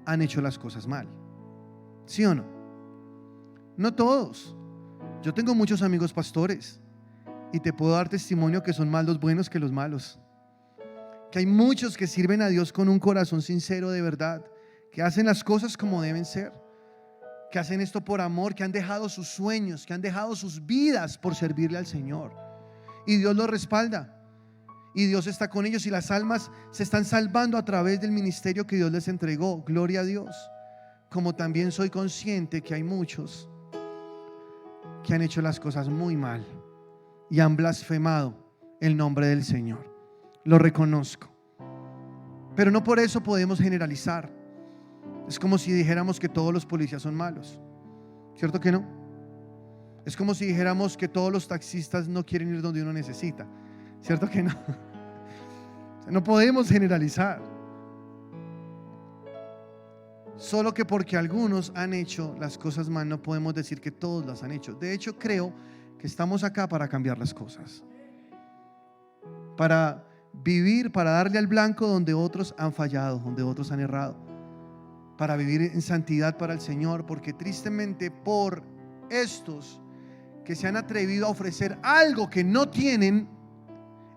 han hecho las cosas mal. ¿Sí o no? No todos. Yo tengo muchos amigos pastores y te puedo dar testimonio que son más los buenos que los malos. Que hay muchos que sirven a Dios con un corazón sincero de verdad, que hacen las cosas como deben ser, que hacen esto por amor, que han dejado sus sueños, que han dejado sus vidas por servirle al Señor. Y Dios los respalda. Y Dios está con ellos y las almas se están salvando a través del ministerio que Dios les entregó. Gloria a Dios. Como también soy consciente que hay muchos que han hecho las cosas muy mal y han blasfemado el nombre del Señor. Lo reconozco. Pero no por eso podemos generalizar. Es como si dijéramos que todos los policías son malos. ¿Cierto que no? Es como si dijéramos que todos los taxistas no quieren ir donde uno necesita. ¿Cierto que no? No podemos generalizar. Solo que porque algunos han hecho las cosas mal, no podemos decir que todos las han hecho. De hecho, creo que estamos acá para cambiar las cosas, para vivir, para darle al blanco donde otros han fallado, donde otros han errado, para vivir en santidad para el Señor. Porque tristemente por estos que se han atrevido a ofrecer algo que no tienen,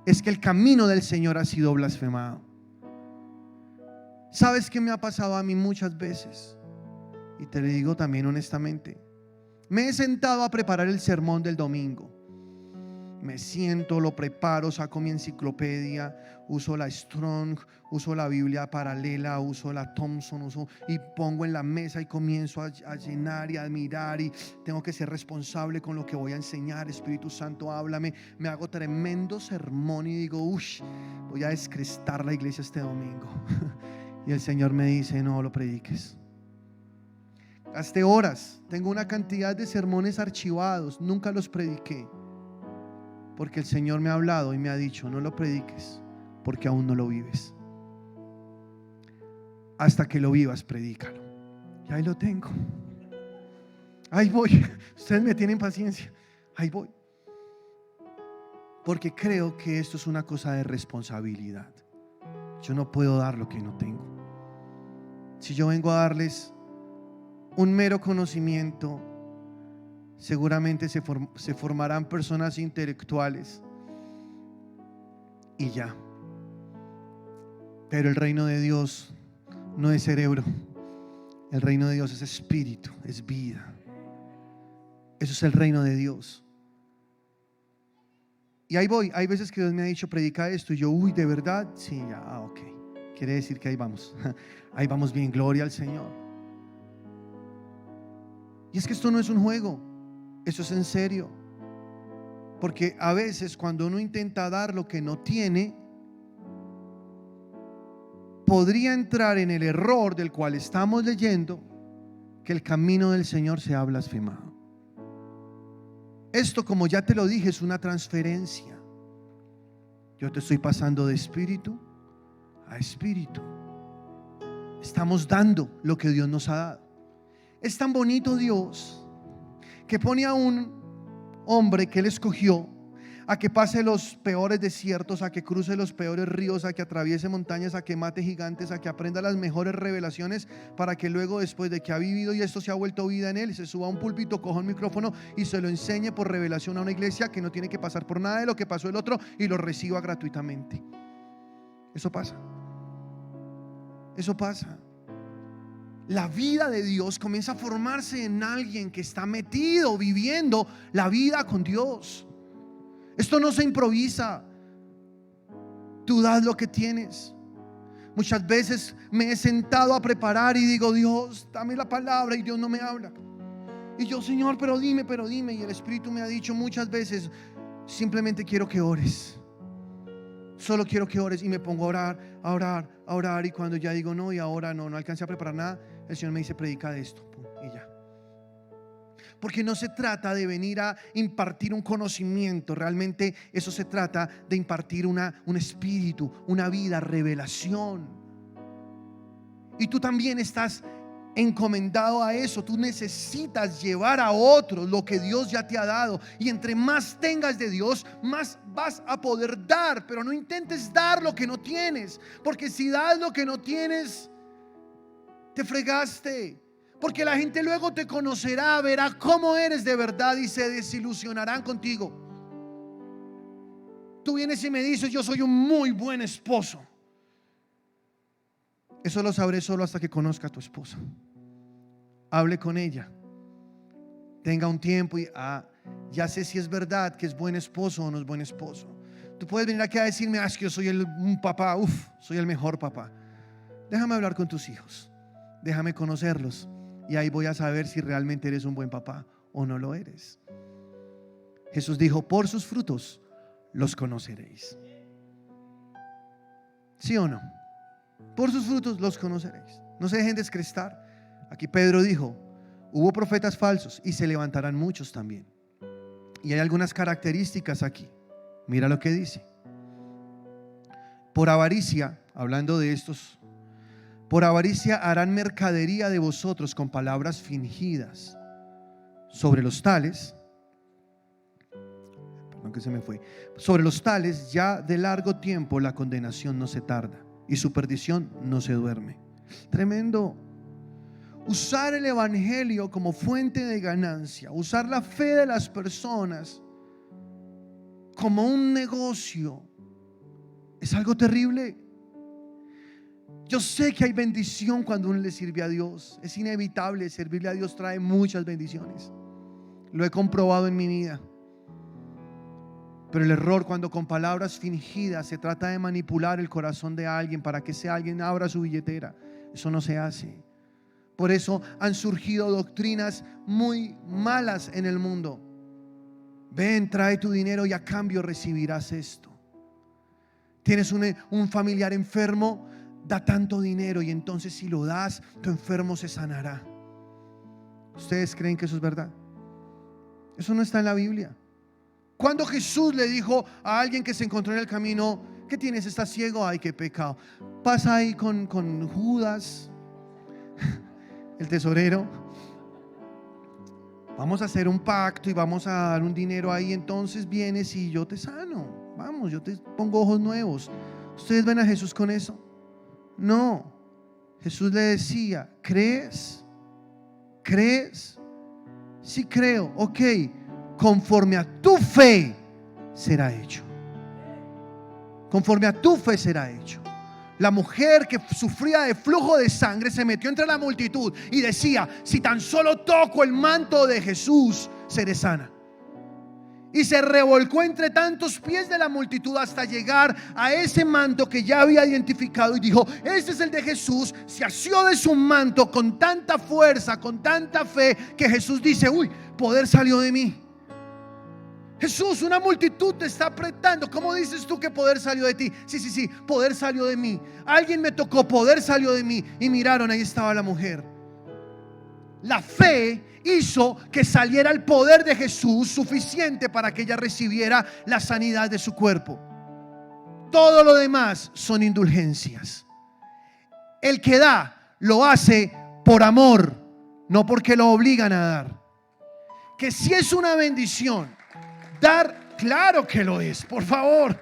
es que el camino del Señor ha sido blasfemado. ¿Sabes qué me ha pasado a mí muchas veces? Y te lo digo también honestamente. Me he sentado a preparar el sermón del domingo. Me siento, lo preparo, saco mi enciclopedia, uso la Strong, uso la Biblia paralela, uso la Thompson, y pongo en la mesa y comienzo a llenar y a mirar, y tengo que ser responsable con lo que voy a enseñar. Espíritu Santo, háblame. Me hago tremendo sermón y digo, voy a descrestar la iglesia este domingo. Y el Señor me dice, no lo prediques. Gasté horas, tengo una cantidad de sermones archivados, nunca los prediqué. Porque el Señor me ha hablado y me ha dicho, no lo prediques, porque aún no lo vives. Hasta que lo vivas, predícalo. Y ahí lo tengo. Ahí voy. Ustedes me tienen paciencia. Ahí voy. Porque creo que esto es una cosa de responsabilidad. Yo no puedo dar lo que no tengo. Si yo vengo a darles un mero conocimiento, seguramente se formarán personas intelectuales y ya. Pero el reino de Dios no es cerebro. El reino de Dios es espíritu, es vida. Eso es el reino de Dios. Y ahí voy. Hay veces que Dios me ha dicho, predica esto, y yo, ¿de verdad? Sí, ya, ok. Quiere decir que ahí vamos. Ahí vamos bien, gloria al Señor. Y es que esto no es un juego. Eso es en serio. Porque a veces cuando uno intenta dar lo que no tiene, podría entrar en el error del cual estamos leyendo, que el camino del Señor se ha blasfemado. Esto, como ya te lo dije, es una transferencia. Yo te estoy pasando de espíritu a espíritu. Estamos dando lo que Dios nos ha dado. Es tan bonito Dios que pone a un hombre que Él escogió a que pase los peores desiertos, a que cruce los peores ríos, a que atraviese montañas, a que mate gigantes, a que aprenda las mejores revelaciones, para que luego, después de que ha vivido y esto se ha vuelto vida en él, se suba a un púlpito, coja un micrófono y se lo enseñe por revelación a una iglesia que no tiene que pasar por nada de lo que pasó el otro y lo reciba gratuitamente. Eso pasa. Eso pasa. La vida de Dios comienza a formarse en alguien que está metido, viviendo la vida con Dios. Esto no se improvisa. Tú das lo que tienes. Muchas veces me he sentado a preparar y digo: Dios, dame la palabra, y Dios no me habla. Y yo: Señor, pero dime. Y el Espíritu me ha dicho muchas veces: simplemente quiero que ores. Solo quiero que ores. Y me pongo a orar. Y cuando ya digo no, y ahora no alcancé a preparar nada, el Señor me dice: predica de esto. Pum, y ya. Porque no se trata de venir a impartir un conocimiento. Realmente eso se trata de impartir un espíritu, una vida, revelación. Y tú también estás encomendado a eso. Tú necesitas llevar a otros lo que Dios ya te ha dado. Y entre más tengas de Dios, más vas a poder dar. Pero no intentes dar lo que no tienes, porque si das lo que no tienes, te fregaste. Porque la gente luego te conocerá, verá cómo eres de verdad y se desilusionarán contigo. Tú vienes y me dices: yo soy un muy buen esposo. Eso lo sabré solo hasta que conozca a tu esposa. Hable con ella, tenga un tiempo y ya sé si es verdad que es buen esposo o no es buen esposo. Tú puedes venir aquí a decirme: es que yo soy un papá, soy el mejor papá. Déjame hablar con tus hijos, déjame conocerlos, y ahí voy a saber si realmente eres un buen papá o no lo eres. Jesús dijo: por sus frutos los conoceréis. ¿Sí o no? Por sus frutos los conoceréis. No se dejen descrestar. Aquí Pedro dijo: hubo profetas falsos y se levantarán muchos también. Y hay algunas características aquí. Mira lo que dice: por avaricia, hablando de estos, por avaricia harán mercadería de vosotros con palabras fingidas. Sobre los tales, sobre los tales ya de largo tiempo la condenación no se tarda y su perdición no se duerme. Tremendo. Usar el evangelio como fuente de ganancia, usar la fe de las personas como un negocio, es algo terrible. Yo sé que hay bendición cuando uno le sirve a Dios. Es inevitable, servirle a Dios trae muchas bendiciones. Lo he comprobado en mi vida. Pero el error, cuando con palabras fingidas se trata de manipular el corazón de alguien para que ese alguien abra su billetera, eso no se hace. Por eso han surgido doctrinas muy malas en el mundo. Ven, trae tu dinero y a cambio recibirás esto. Tienes un familiar enfermo, da tanto dinero y entonces si lo das, tu enfermo se sanará. ¿Ustedes creen que eso es verdad? Eso no está en la Biblia. Cuando Jesús le dijo a alguien que se encontró en el camino: ¿qué tienes? ¿Estás ciego? Ay, qué pecado. Pasa ahí con Judas, el tesorero. Vamos a hacer un pacto y vamos a dar un dinero ahí. Entonces vienes y yo te sano. Vamos, yo te pongo ojos nuevos. ¿Ustedes ven a Jesús con eso? No. Jesús le decía: ¿crees? ¿Crees? Sí creo. Ok. Conforme a tu fe será hecho. Conforme a tu fe será hecho. La mujer que sufría de flujo de sangre se metió entre la multitud y decía: si tan solo toco el manto de Jesús, seré sana. Y se revolcó entre tantos pies de la multitud hasta llegar a ese manto que ya había identificado y dijo: este es el de Jesús. Se asió de su manto con tanta fuerza, con tanta fe, que Jesús dice: uy, poder salió de mí. Jesús, una multitud te está apretando. ¿Cómo dices tú que poder salió de ti? Sí, poder salió de mí. Alguien me tocó, poder salió de mí. Y miraron, ahí estaba la mujer. La fe hizo que saliera el poder de Jesús suficiente para que ella recibiera la sanidad de su cuerpo. Todo lo demás son indulgencias. El que da lo hace por amor, no porque lo obligan a dar. Que si es una bendición dar, claro que lo es, por favor.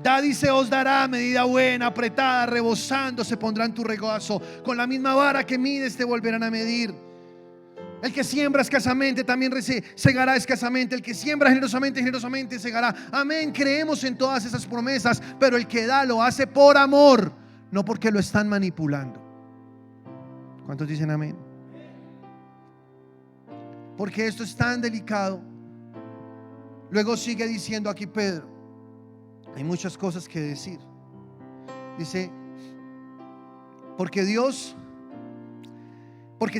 Da, dice, os dará, medida buena, apretada, rebosando, se pondrá en tu regazo. Con la misma vara que mides te volverán a medir. El que siembra escasamente también segará escasamente. El que siembra generosamente, generosamente segará. Amén, creemos en todas esas promesas. Pero el que da lo hace por amor, no porque lo están manipulando. ¿Cuántos dicen amén? Porque esto es tan delicado. Luego sigue diciendo aquí Pedro, hay muchas cosas que decir. Dice, porque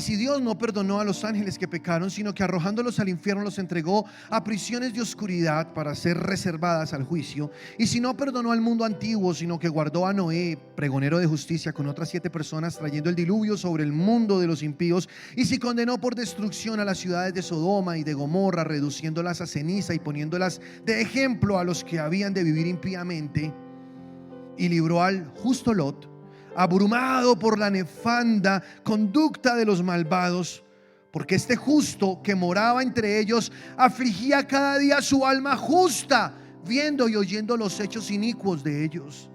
si Dios no perdonó a los ángeles que pecaron, sino que arrojándolos al infierno los entregó a prisiones de oscuridad para ser reservadas al juicio, y si no perdonó al mundo antiguo, sino que guardó a Noé, pregonero de justicia, con otras 7 personas, trayendo el diluvio sobre el mundo de los impíos, y si condenó por destrucción a las ciudades de Sodoma y de Gomorra, reduciéndolas a ceniza y poniéndolas de ejemplo a los que habían de vivir impíamente, y libró al justo Lot, abrumado por la nefanda conducta de los malvados, porque este justo que moraba entre ellos afligía cada día su alma justa, viendo y oyendo los hechos inicuos de ellos.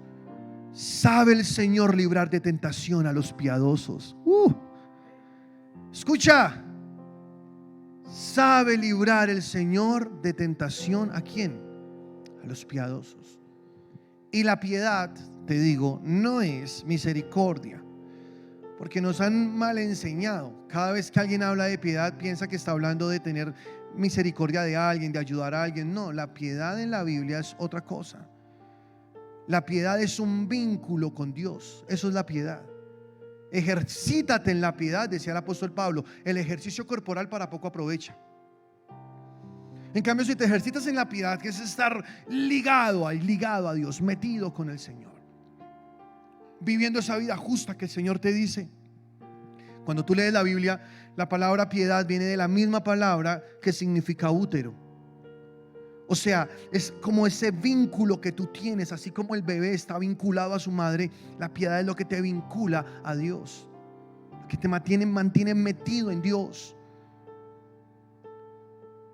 Sabe el Señor librar de tentación a los piadosos. Escucha, sabe librar el Señor de tentación. ¿A quién? A los piadosos. Y la piedad, te digo, no es misericordia, porque nos han mal enseñado. Cada vez que alguien habla de piedad, piensa que está hablando de tener misericordia de alguien, de ayudar a alguien. No, la piedad en la Biblia es otra cosa. La piedad es un vínculo con Dios. Eso es la piedad. Ejercítate en la piedad, decía el apóstol Pablo. El ejercicio corporal para poco aprovecha. En cambio, si te ejercitas en la piedad, que es estar ligado a Dios, metido con el Señor, viviendo esa vida justa que el Señor te dice. Cuando tú lees la Biblia, la palabra piedad viene de la misma palabra que significa útero. O sea, es como ese vínculo que tú tienes. Así como el bebé está vinculado a su madre, la piedad es lo que te vincula a Dios, que te mantiene metido en Dios.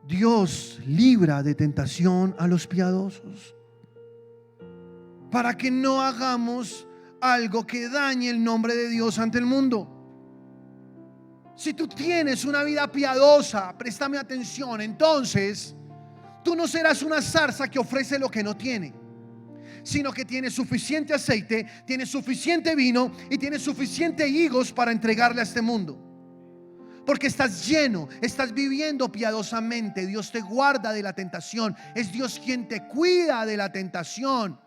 Dios libra de tentación a los piadosos, para que no hagamos algo que dañe el nombre de Dios ante el mundo. Si tú tienes una vida piadosa, préstame atención, entonces tú no serás una zarza que ofrece lo que no tiene, sino que tiene suficiente aceite, tiene suficiente vino y tiene suficiente higos para entregarle a este mundo. Porque estás lleno, estás viviendo piadosamente. Dios te guarda de la tentación. Es Dios quien te cuida de la tentación.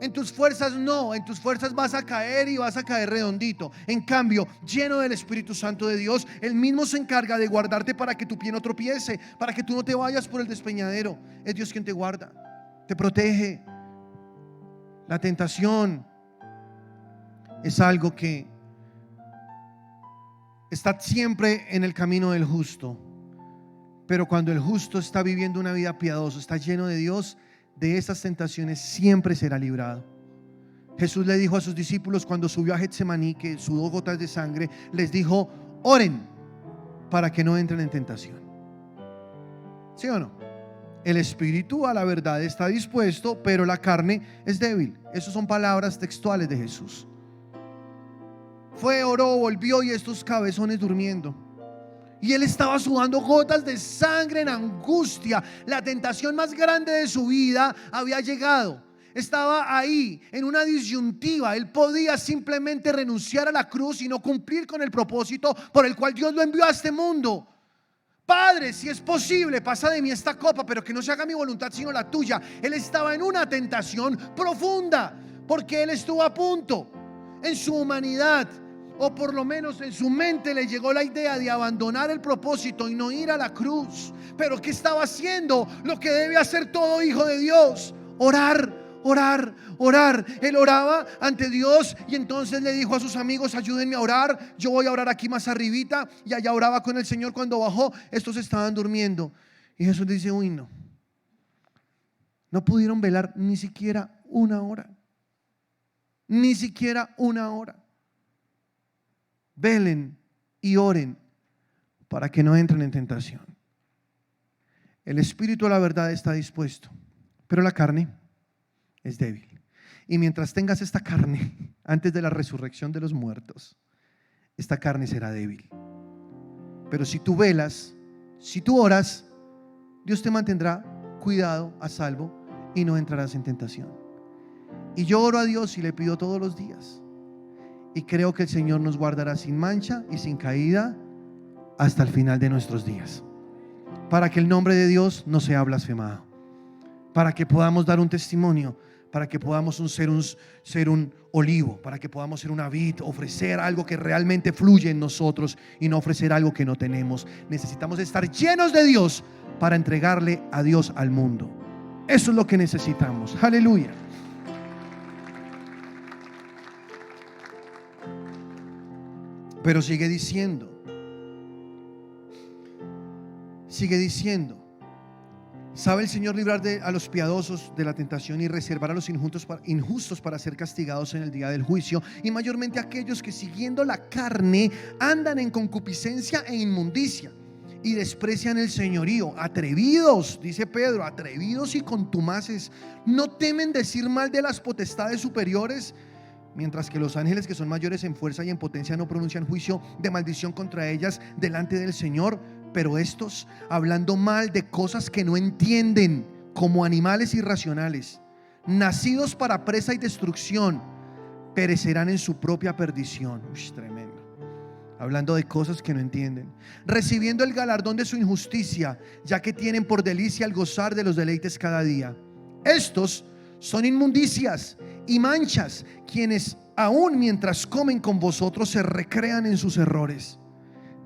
En tus fuerzas no, en tus fuerzas vas a caer y vas a caer redondito. En cambio, lleno del Espíritu Santo de Dios, Él mismo se encarga de guardarte para que tu pie no tropiece, para que tú no te vayas por el despeñadero. Es Dios quien te guarda, te protege. La tentación es algo que está siempre en el camino del justo, pero cuando el justo está viviendo una vida piadosa, está lleno de Dios, de esas tentaciones siempre será librado. Jesús le dijo a sus discípulos cuando subió a Getsemaní, que sudó gotas de sangre, les dijo: oren para que no entren en tentación. ¿Sí o no? El espíritu a la verdad está dispuesto, pero la carne es débil. Esas son palabras textuales de Jesús. Fue, oró, volvió y estos cabezones durmiendo. Y él estaba sudando gotas de sangre en angustia. La tentación más grande de su vida había llegado. Estaba ahí en una disyuntiva. Él podía simplemente renunciar a la cruz y no cumplir con el propósito por el cual Dios lo envió a este mundo. Padre, si es posible, pasa de mí esta copa, pero que no se haga mi voluntad sino la tuya. Él estaba en una tentación profunda, porque él estuvo a punto en su humanidad. o por lo menos en su mente le llegó la idea de abandonar el propósito y no ir a la cruz. Pero ¿qué estaba haciendo? Lo que debe hacer todo hijo de Dios: orar, orar, orar. Él oraba ante Dios y entonces le dijo a sus amigos: ayúdenme a orar, yo voy a orar aquí más arribita. Y allá oraba con el Señor. Cuando bajó, estos estaban durmiendo. Y Jesús dice: uy, no pudieron velar ni siquiera una hora. Ni siquiera una hora. Velen y oren para que no entren en tentación. El espíritu a la verdad está dispuesto, pero la carne es débil. Y mientras tengas esta carne, antes de la resurrección de los muertos, esta carne será débil. Pero si tú velas, si tú oras, Dios te mantendrá cuidado, a salvo, y no entrarás en tentación. Y yo oro a Dios y le pido todos los días, y creo que el Señor nos guardará sin mancha y sin caída hasta el final de nuestros días, para que el nombre de Dios no sea blasfemado, para que podamos dar un testimonio, para que podamos ser un olivo, para que podamos ser una vid, ofrecer algo que realmente fluye en nosotros y no ofrecer algo que no tenemos. Necesitamos estar llenos de Dios para entregarle a Dios al mundo. Eso es lo que necesitamos. Aleluya. Pero sigue diciendo, ¿sabe el Señor librar a los piadosos de la tentación y reservar a los injustos para ser castigados en el día del juicio? Y mayormente aquellos que siguiendo la carne andan en concupiscencia e inmundicia y desprecian el señorío. Atrevidos, dice Pedro, atrevidos y contumaces, ¿no temen decir mal de las potestades superiores? Mientras que los ángeles, que son mayores en fuerza y en potencia, no pronuncian juicio de maldición contra ellas delante del Señor. Pero estos, hablando mal de cosas que no entienden, como animales irracionales, nacidos para presa y destrucción, perecerán en su propia perdición. Tremendo. Hablando de cosas que no entienden, recibiendo el galardón de su injusticia, ya que tienen por delicia el gozar de los deleites cada día. Estos son inmundicias y manchas, quienes aún mientras comen con vosotros se recrean en sus errores.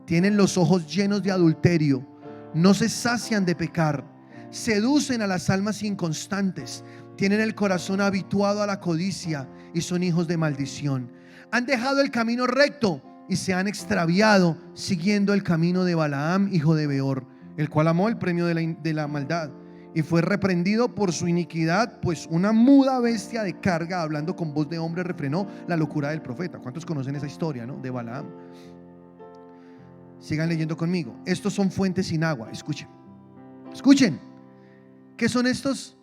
Tienen los ojos llenos de adulterio, no se sacian de pecar, seducen a las almas inconstantes, tienen el corazón habituado a la codicia y son hijos de maldición. Han dejado el camino recto y se han extraviado siguiendo el camino de Balaam, hijo de Beor, el cual amó el premio de la maldad y fue reprendido por su iniquidad, pues una muda bestia de carga, hablando con voz de hombre, refrenó la locura del profeta. ¿Cuántos conocen esa historia, no? De Balaam. Sigan leyendo conmigo. Estos son fuentes sin agua. Escuchen. ¿Qué son estos?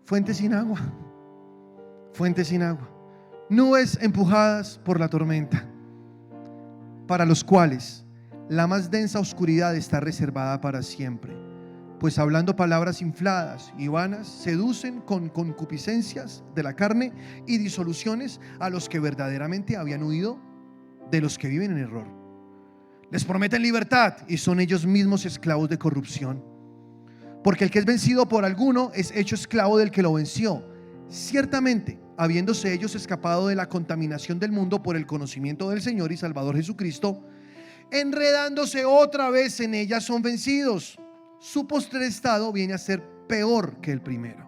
Fuentes sin agua. Fuentes sin agua. Nubes empujadas por la tormenta, para los cuales la más densa oscuridad está reservada para siempre. Pues hablando palabras infladas y vanas, seducen con concupiscencias de la carne y disoluciones a los que verdaderamente habían huido de los que viven en error. Les prometen libertad y son ellos mismos esclavos de corrupción. Porque el que es vencido por alguno es hecho esclavo del que lo venció. Ciertamente, habiéndose ellos escapado de la contaminación del mundo por el conocimiento del Señor y Salvador Jesucristo, enredándose otra vez en ella, son vencidos. Su postrer estado viene a ser peor que el primero,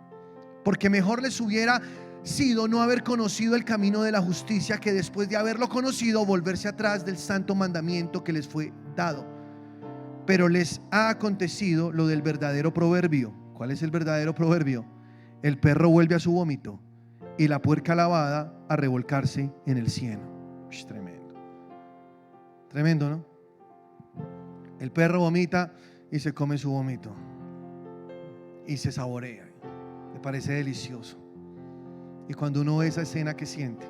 porque mejor les hubiera sido no haber conocido el camino de la justicia, que después de haberlo conocido volverse atrás del santo mandamiento que les fue dado. Pero les ha acontecido lo del verdadero proverbio. ¿Cuál es el verdadero proverbio? El perro vuelve a su vómito y la puerca lavada a revolcarse en el cieno. Tremendo. Tremendo, ¿no? El perro vomita y se come su vómito y se saborea, le parece delicioso. Y cuando uno ve esa escena, ¿qué siente?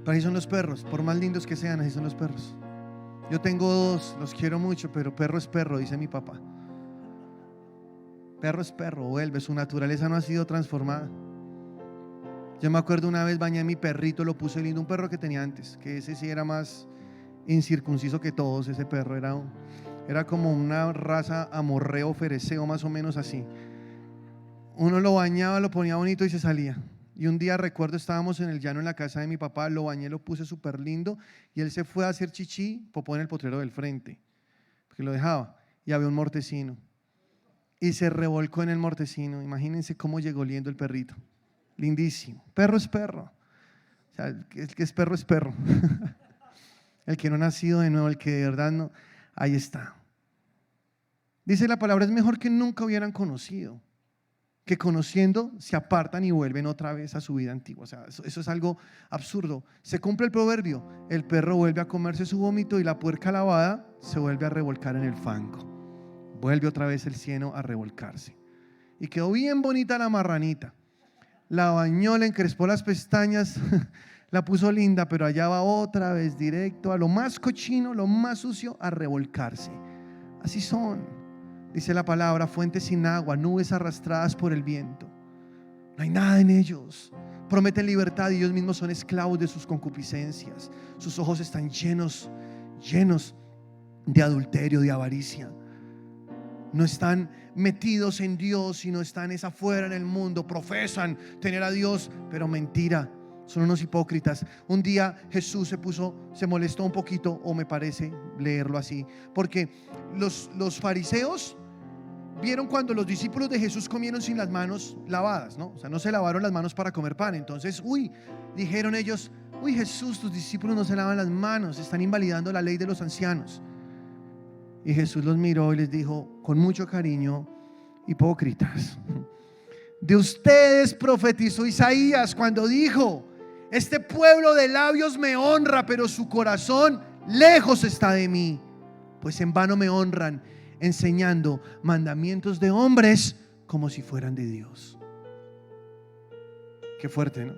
Pero ahí son los perros, por más lindos que sean, ahí son los perros. Yo tengo dos, los quiero mucho, pero perro es perro, dice mi papá. Perro es perro, vuelve, su naturaleza no ha sido transformada. Yo me acuerdo una vez bañé a mi perrito, lo puse lindo, un perro que tenía antes, que ese sí era más incircunciso que todos. Ese perro era como una raza amorreo fereceo, más o menos así. Uno lo bañaba, lo ponía bonito y se salía. Y un día recuerdo, estábamos en el llano en la casa de mi papá, lo bañé, lo puse súper lindo y él se fue a hacer chichi, popó en el potrero del frente, porque lo dejaba, y había un mortecino. Y se revolcó en el mortecino. Imagínense cómo llegó oliendo el perrito. Lindísimo. Perro es perro. O sea, el que es perro es perro. El que no ha nacido de nuevo, el que de verdad no, ahí está. Dice la palabra, es mejor que nunca hubieran conocido, que conociendo se apartan y vuelven otra vez a su vida antigua. O sea, eso es algo absurdo. Se cumple el proverbio, el perro vuelve a comerse su vómito y la puerca lavada se vuelve a revolcar en el fango. Vuelve otra vez el cieno a revolcarse. Y quedó bien bonita la marranita. La bañó, le encrespó las pestañas, la puso linda, pero allá va otra vez directo a lo más cochino, lo más sucio, a revolcarse. Así son, dice la palabra, fuentes sin agua, nubes arrastradas por el viento. No hay nada en ellos. Prometen libertad y ellos mismos son esclavos de sus concupiscencias. Sus ojos están llenos de adulterio, de avaricia. No están metidos en Dios, sino están afuera en el mundo. Profesan tener a Dios, pero mentira. Son unos hipócritas. Un día Jesús se molestó un poquito, o me parece leerlo así, porque los fariseos vieron cuando los discípulos de Jesús comieron sin las manos lavadas, ¿no? O sea, no se lavaron las manos para comer pan. Entonces, dijeron ellos, Jesús, tus discípulos no se lavan las manos, están invalidando la ley de los ancianos. Y Jesús los miró y les dijo con mucho cariño, hipócritas, de ustedes profetizó Isaías cuando dijo, este pueblo de labios me honra, pero su corazón lejos está de mí, pues en vano me honran, enseñando mandamientos de hombres como si fueran de Dios. Qué fuerte, ¿no?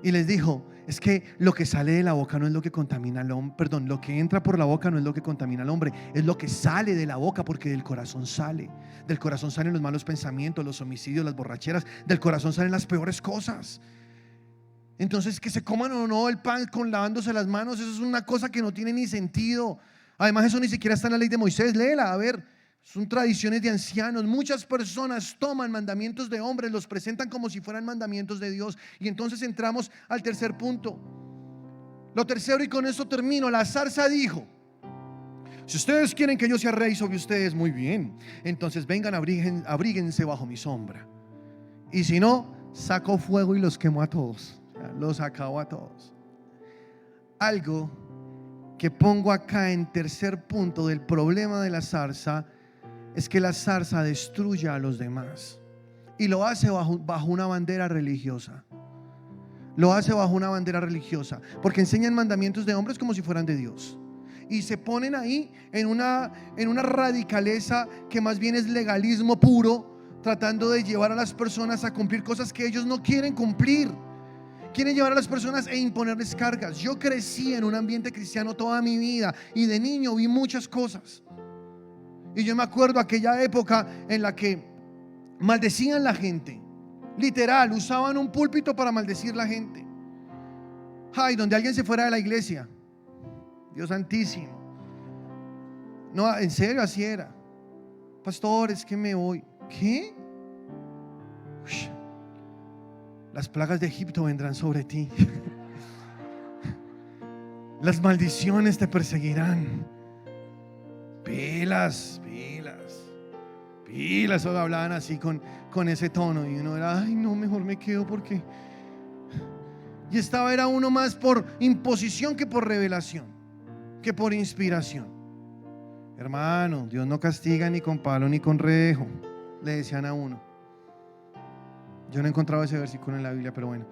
Y les dijo, es que lo que sale de la boca no es lo que contamina al hombre, perdón, lo que entra por la boca no es lo que contamina al hombre, es lo que sale de la boca, porque del corazón salen los malos pensamientos, los homicidios, las borracheras, del corazón salen las peores cosas. Entonces, que se coman o no el pan con lavándose las manos, eso es una cosa que no tiene ni sentido. Además, eso ni siquiera está en la ley de Moisés, léela, a ver. Son tradiciones de ancianos. Muchas personas toman mandamientos de hombres, los presentan como si fueran mandamientos de Dios. Y entonces entramos al tercer punto. Lo tercero, y con esto termino. La zarza dijo, si ustedes quieren que yo sea rey sobre ustedes, muy bien, entonces vengan, abríguense bajo mi sombra. Y si no, sacó fuego y los quemó a todos. Los acabó a todos. Algo que pongo acá en tercer punto del problema de la zarza es que la zarza destruye a los demás, y lo hace bajo una bandera religiosa. Lo hace bajo una bandera religiosa, porque enseñan mandamientos de hombres como si fueran de Dios, y se ponen ahí en una radicaleza que más bien es legalismo puro, tratando de llevar a las personas a cumplir cosas que ellos no quieren cumplir. Quieren llevar a las personas e imponerles cargas. Yo crecí en un ambiente cristiano toda mi vida, y de niño vi muchas cosas. Y yo me acuerdo aquella época en la que maldecían la gente. Literal, usaban un púlpito para maldecir la gente. Ay, donde alguien se fuera de la iglesia. Dios santísimo. No, en serio, así era. Pastor, es que me voy. ¿Qué? Uy, las plagas de Egipto vendrán sobre ti. Las maldiciones te perseguirán. Pilas. O hablaban así con ese tono, y uno era, ay no, mejor me quedo, porque y era uno más por imposición que por revelación, que por inspiración. Hermano, Dios no castiga ni con palo ni con redejo, le decían a uno. Yo no he encontrado ese versículo en la Biblia, pero bueno.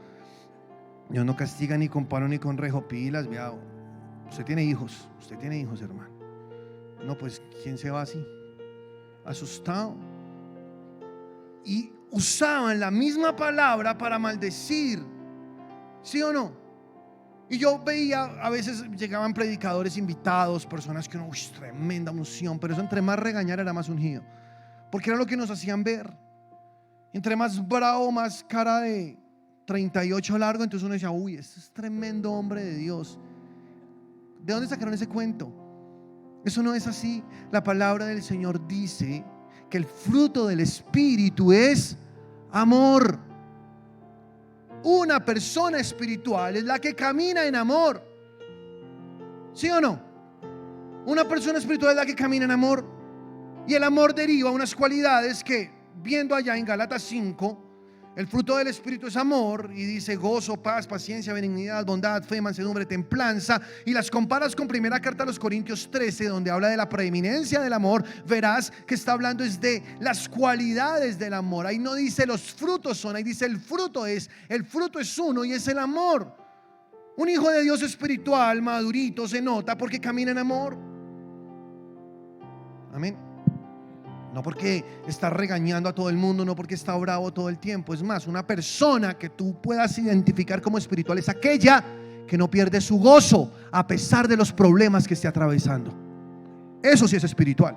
Dios no castiga ni con palo ni con rejo. Pilas, vea, usted tiene hijos, hermano. No, pues ¿quién se va así? Asustado. Y usaban la misma palabra para maldecir, ¿sí o no? Y yo veía, a veces llegaban predicadores invitados, personas que tremenda unción, pero eso, entre más regañar era más ungido, porque era lo que nos hacían ver. Entre más bravo, más cara de 38 largo, entonces uno decía, este es tremendo hombre de Dios. ¿De dónde sacaron ese cuento? Eso no es así. La palabra del Señor dice que el fruto del Espíritu es amor. Una persona espiritual es la que camina en amor. ¿Sí o no? Una persona espiritual es la que camina en amor. Y el amor deriva unas cualidades que, viendo allá en Gálatas 5, el fruto del Espíritu es amor, y dice gozo, paz, paciencia, benignidad, bondad, fe, mansedumbre, templanza, y las comparas con primera carta a los Corintios 13, donde habla de la preeminencia del amor. Verás que está hablando es de las cualidades del amor. Ahí no dice los frutos son, ahí dice el fruto es uno, y es el amor. Un hijo de Dios espiritual, madurito, se nota porque camina en amor. Amén. No porque está regañando a todo el mundo, no porque está bravo todo el tiempo. Es más, una persona que tú puedas identificar como espiritual es aquella que no pierde su gozo a pesar de los problemas que esté atravesando. Eso sí es espiritual.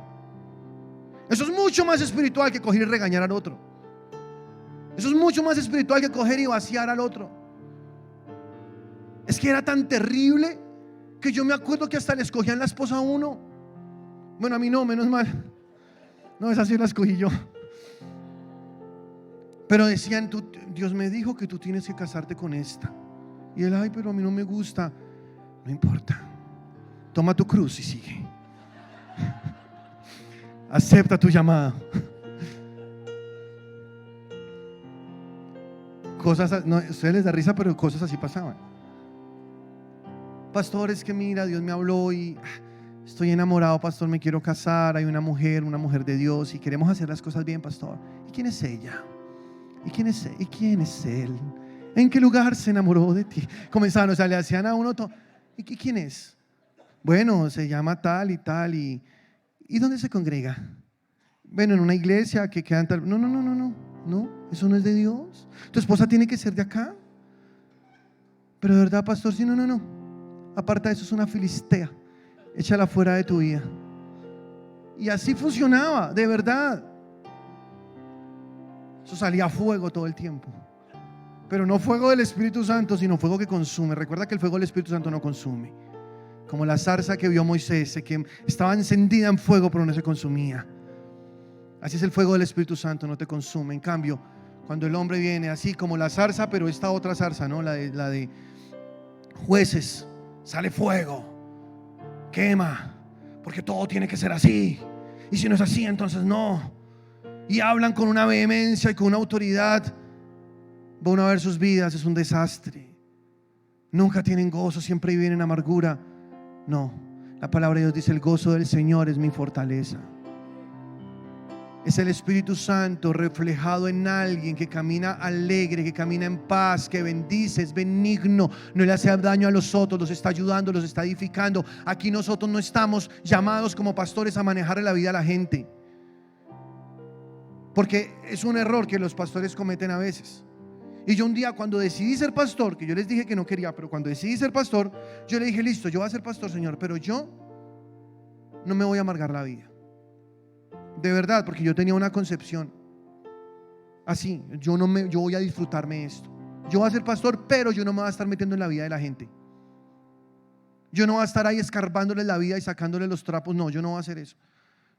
Eso es mucho más espiritual que coger y regañar al otro. Eso es mucho más espiritual que coger y vaciar al otro. Es que era tan terrible que yo me acuerdo que hasta le escogían la esposa a uno. Bueno, a mí no, menos mal. No, esa sí la escogí yo. Pero decían, Dios me dijo que tú tienes que casarte con esta. Y él, ay, pero a mí no me gusta. No importa. Toma tu cruz y sigue. Acepta tu llamada. Cosas, no, a ustedes les da risa, pero cosas así pasaban. Pastor, es que mira, Dios me habló y estoy enamorado, pastor, me quiero casar. Hay una mujer de Dios y queremos hacer las cosas bien, pastor. ¿Y quién es ella? ¿Y quién es él? ¿Y quién es él? ¿En qué lugar se enamoró de ti? Comenzaron, o sea, le hacían a uno todo. ¿Y quién es? Bueno, se llama tal y tal. ¿Y dónde se congrega? Bueno, en una iglesia que quedan tal. No, eso no es de Dios. Tu esposa tiene que ser de acá. Pero de verdad, pastor, sí, no. Aparta de eso, es una filistea. Échala fuera de tu vida. Y así funcionaba, de verdad. Eso salía fuego todo el tiempo. Pero no fuego del Espíritu Santo, sino fuego que consume. Recuerda que el fuego del Espíritu Santo no consume. Como la zarza que vio Moisés, que estaba encendida en fuego pero no se consumía. Así es el fuego del Espíritu Santo, no te consume. En cambio, cuando el hombre viene así como la zarza, pero esta otra zarza, ¿no? La de Jueces, sale fuego, quema, porque todo tiene que ser así. Y si no es así, entonces no. Y hablan con una vehemencia y con una autoridad. Van a ver sus vidas, es un desastre. Nunca tienen gozo, siempre viven en amargura. No, la palabra de Dios dice: el gozo del Señor es mi fortaleza. Es el Espíritu Santo reflejado en alguien que camina alegre, que camina en paz, que bendice, es benigno, no le hace daño a los otros, los está ayudando, los está edificando. Aquí nosotros no estamos llamados como pastores a manejar la vida a la gente, porque es un error que los pastores cometen a veces. Y yo un día, cuando decidí ser pastor, que yo les dije que no quería, pero cuando decidí ser pastor, yo le dije: listo, yo voy a ser pastor, Señor, pero yo no me voy a amargar la vida. De verdad, porque yo tenía una concepción así: yo voy a disfrutarme esto. Yo voy a ser pastor, pero yo no me voy a estar metiendo en la vida de la gente. Yo no voy a estar ahí escarbándole la vida y sacándole los trapos. No, yo no voy a hacer eso.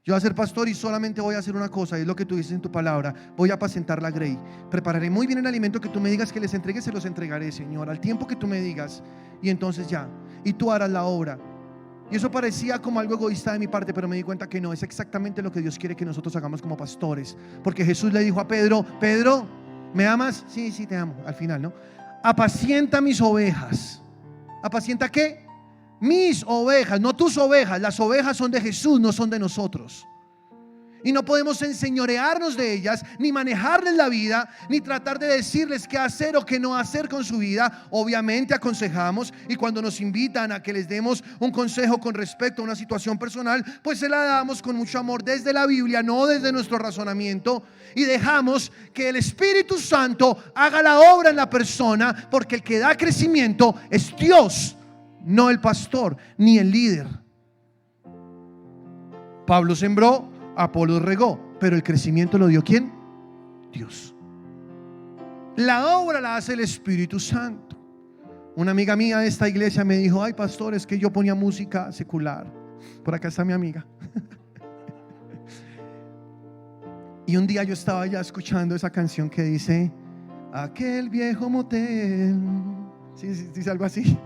Yo voy a ser pastor y solamente voy a hacer una cosa, y es lo que tú dices en tu palabra: voy a apacentar la grey. Prepararé muy bien el alimento que tú me digas que les entregue, se los entregaré, Señor, al tiempo que tú me digas. Y entonces ya, y tú harás la obra. Y eso parecía como algo egoísta de mi parte, pero me di cuenta que no, es exactamente lo que Dios quiere que nosotros hagamos como pastores. Porque Jesús le dijo a Pedro: Pedro, ¿me amas? Sí, te amo, al final, ¿no? Apacienta mis ovejas. ¿Apacienta qué? Mis ovejas, no tus ovejas. Las ovejas son de Jesús, no son de nosotros. Y no podemos enseñorearnos de ellas, ni manejarles la vida, ni tratar de decirles qué hacer o qué no hacer con su vida. Obviamente aconsejamos, y cuando nos invitan a que les demos un consejo con respecto a una situación personal, pues se la damos con mucho amor desde la Biblia, no desde nuestro razonamiento. Y dejamos que el Espíritu Santo haga la obra en la persona, porque el que da crecimiento es Dios, no el pastor ni el líder. Pablo sembró, Apolo regó, pero el crecimiento lo dio ¿quién? Dios. La obra la hace el Espíritu Santo. Una amiga mía de esta iglesia me dijo: ay, pastor, es que yo ponía música secular. Por acá está mi amiga. Y un día yo estaba ya escuchando esa canción que dice: aquel viejo motel. Sí, sí, dice algo así.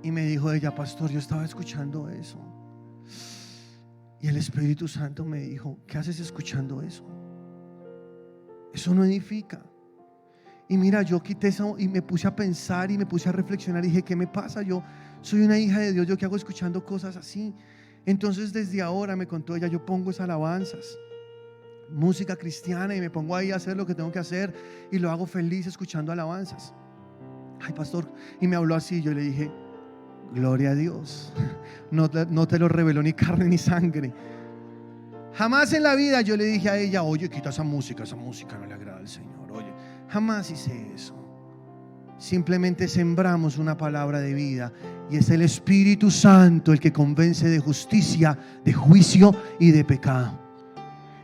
Y me dijo ella: pastor, yo estaba escuchando eso, y el Espíritu Santo me dijo: ¿qué haces escuchando eso? Eso no edifica. Y mira, yo quité eso y me puse a pensar y me puse a reflexionar y dije: ¿qué me pasa? Yo soy una hija de Dios, ¿yo qué hago escuchando cosas así? Entonces desde ahora, me contó ella, yo pongo esas alabanzas, música cristiana, y me pongo ahí a hacer lo que tengo que hacer, y lo hago feliz escuchando alabanzas. Ay, pastor, y me habló así, yo le dije: gloria a Dios, no te lo reveló ni carne ni sangre. Jamás en la vida yo le dije a ella: oye, quita esa música no le agrada al Señor. Oye, jamás hice eso. Simplemente sembramos una palabra de vida, y es el Espíritu Santo el que convence de justicia, de juicio y de pecado.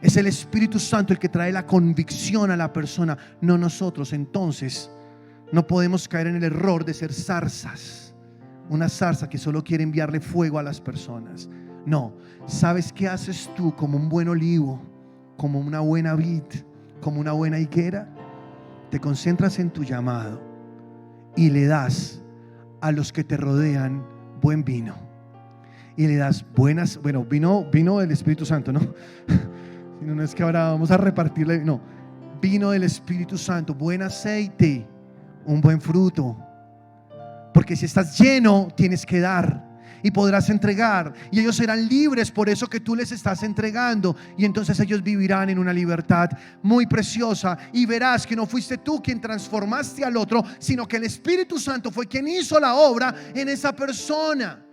Es el Espíritu Santo el que trae la convicción a la persona, no nosotros. Entonces no podemos caer en el error de ser zarzas, una zarza que solo quiere enviarle fuego a las personas. No, ¿sabes qué haces tú como un buen olivo, como una buena vid, como una buena higuera? Te concentras en tu llamado y le das a los que te rodean buen vino, y le das vino del Espíritu Santo, ¿no? No es que ahora vamos a repartirle, no, vino del Espíritu Santo, buen aceite, un buen fruto. Porque si estás lleno, tienes que dar, y podrás entregar, y ellos serán libres por eso que tú les estás entregando, y entonces ellos vivirán en una libertad muy preciosa, y verás que no fuiste tú quien transformaste al otro, sino que el Espíritu Santo fue quien hizo la obra en esa persona,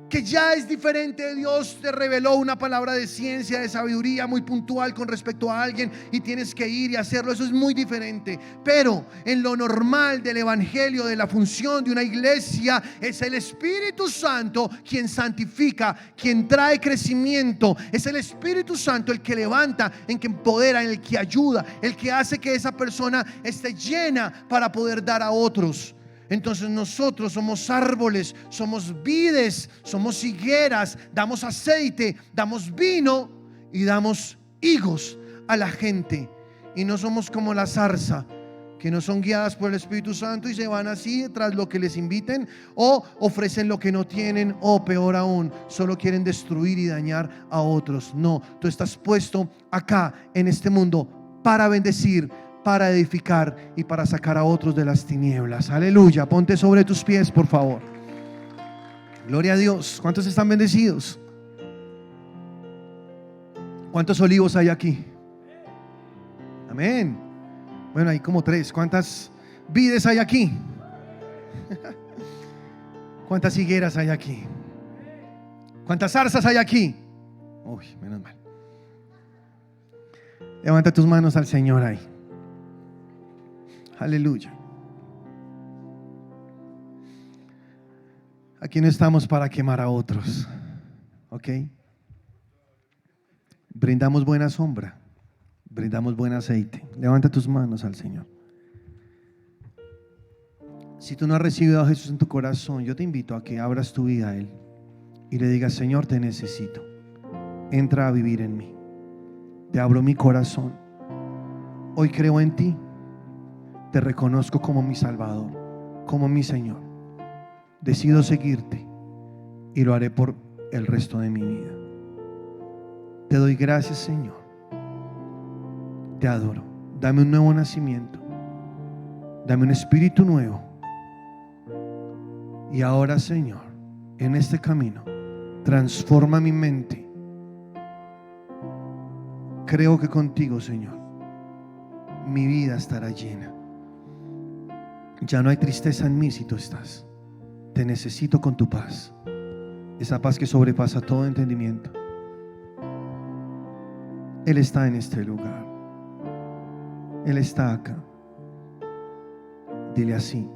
que ya es diferente. Dios te reveló una palabra de ciencia, de sabiduría muy puntual con respecto a alguien, y tienes que ir y hacerlo. Eso es muy diferente. Pero en lo normal del evangelio, de la función de una iglesia, es el Espíritu Santo quien santifica, quien trae crecimiento. Es el Espíritu Santo el que levanta, el que empodera, el que ayuda, el que hace que esa persona esté llena para poder dar a otros. Entonces nosotros somos árboles, somos vides, somos higueras, damos aceite, damos vino y damos higos a la gente. Y no somos como la zarza, que no son guiadas por el Espíritu Santo y se van así tras lo que les inviten, o ofrecen lo que no tienen, o peor aún, solo quieren destruir y dañar a otros. No, tú estás puesto acá en este mundo para bendecir, para edificar y para sacar a otros de las tinieblas. Aleluya. Ponte sobre tus pies, por favor. Gloria a Dios. ¿Cuántos están bendecidos? ¿Cuántos olivos hay aquí? Amén. Bueno, hay como 3. ¿Cuántas vides hay aquí? ¿Cuántas higueras hay aquí? ¿Cuántas zarzas hay aquí? Uy, menos mal. Levanta tus manos al Señor ahí. Aleluya. Aquí no estamos para quemar a otros, ¿ok? Brindamos buena sombra, brindamos buen aceite. Levanta tus manos al Señor. Si tú no has recibido a Jesús en tu corazón, yo te invito a que abras tu vida a Él y le digas: Señor, te necesito, entra a vivir en mí. Te abro mi corazón, hoy creo en ti. Te reconozco como mi Salvador, como mi Señor. Decido seguirte y lo haré por el resto de mi vida. Te doy gracias, Señor. Te adoro. Dame un nuevo nacimiento. Dame un espíritu nuevo. Y ahora, Señor, en este camino, transforma mi mente. Creo que contigo, Señor, mi vida estará llena. Ya no hay tristeza en mí si tú estás. Te necesito con tu paz, esa paz que sobrepasa todo entendimiento. Él está en este lugar. Él está acá. Dile así: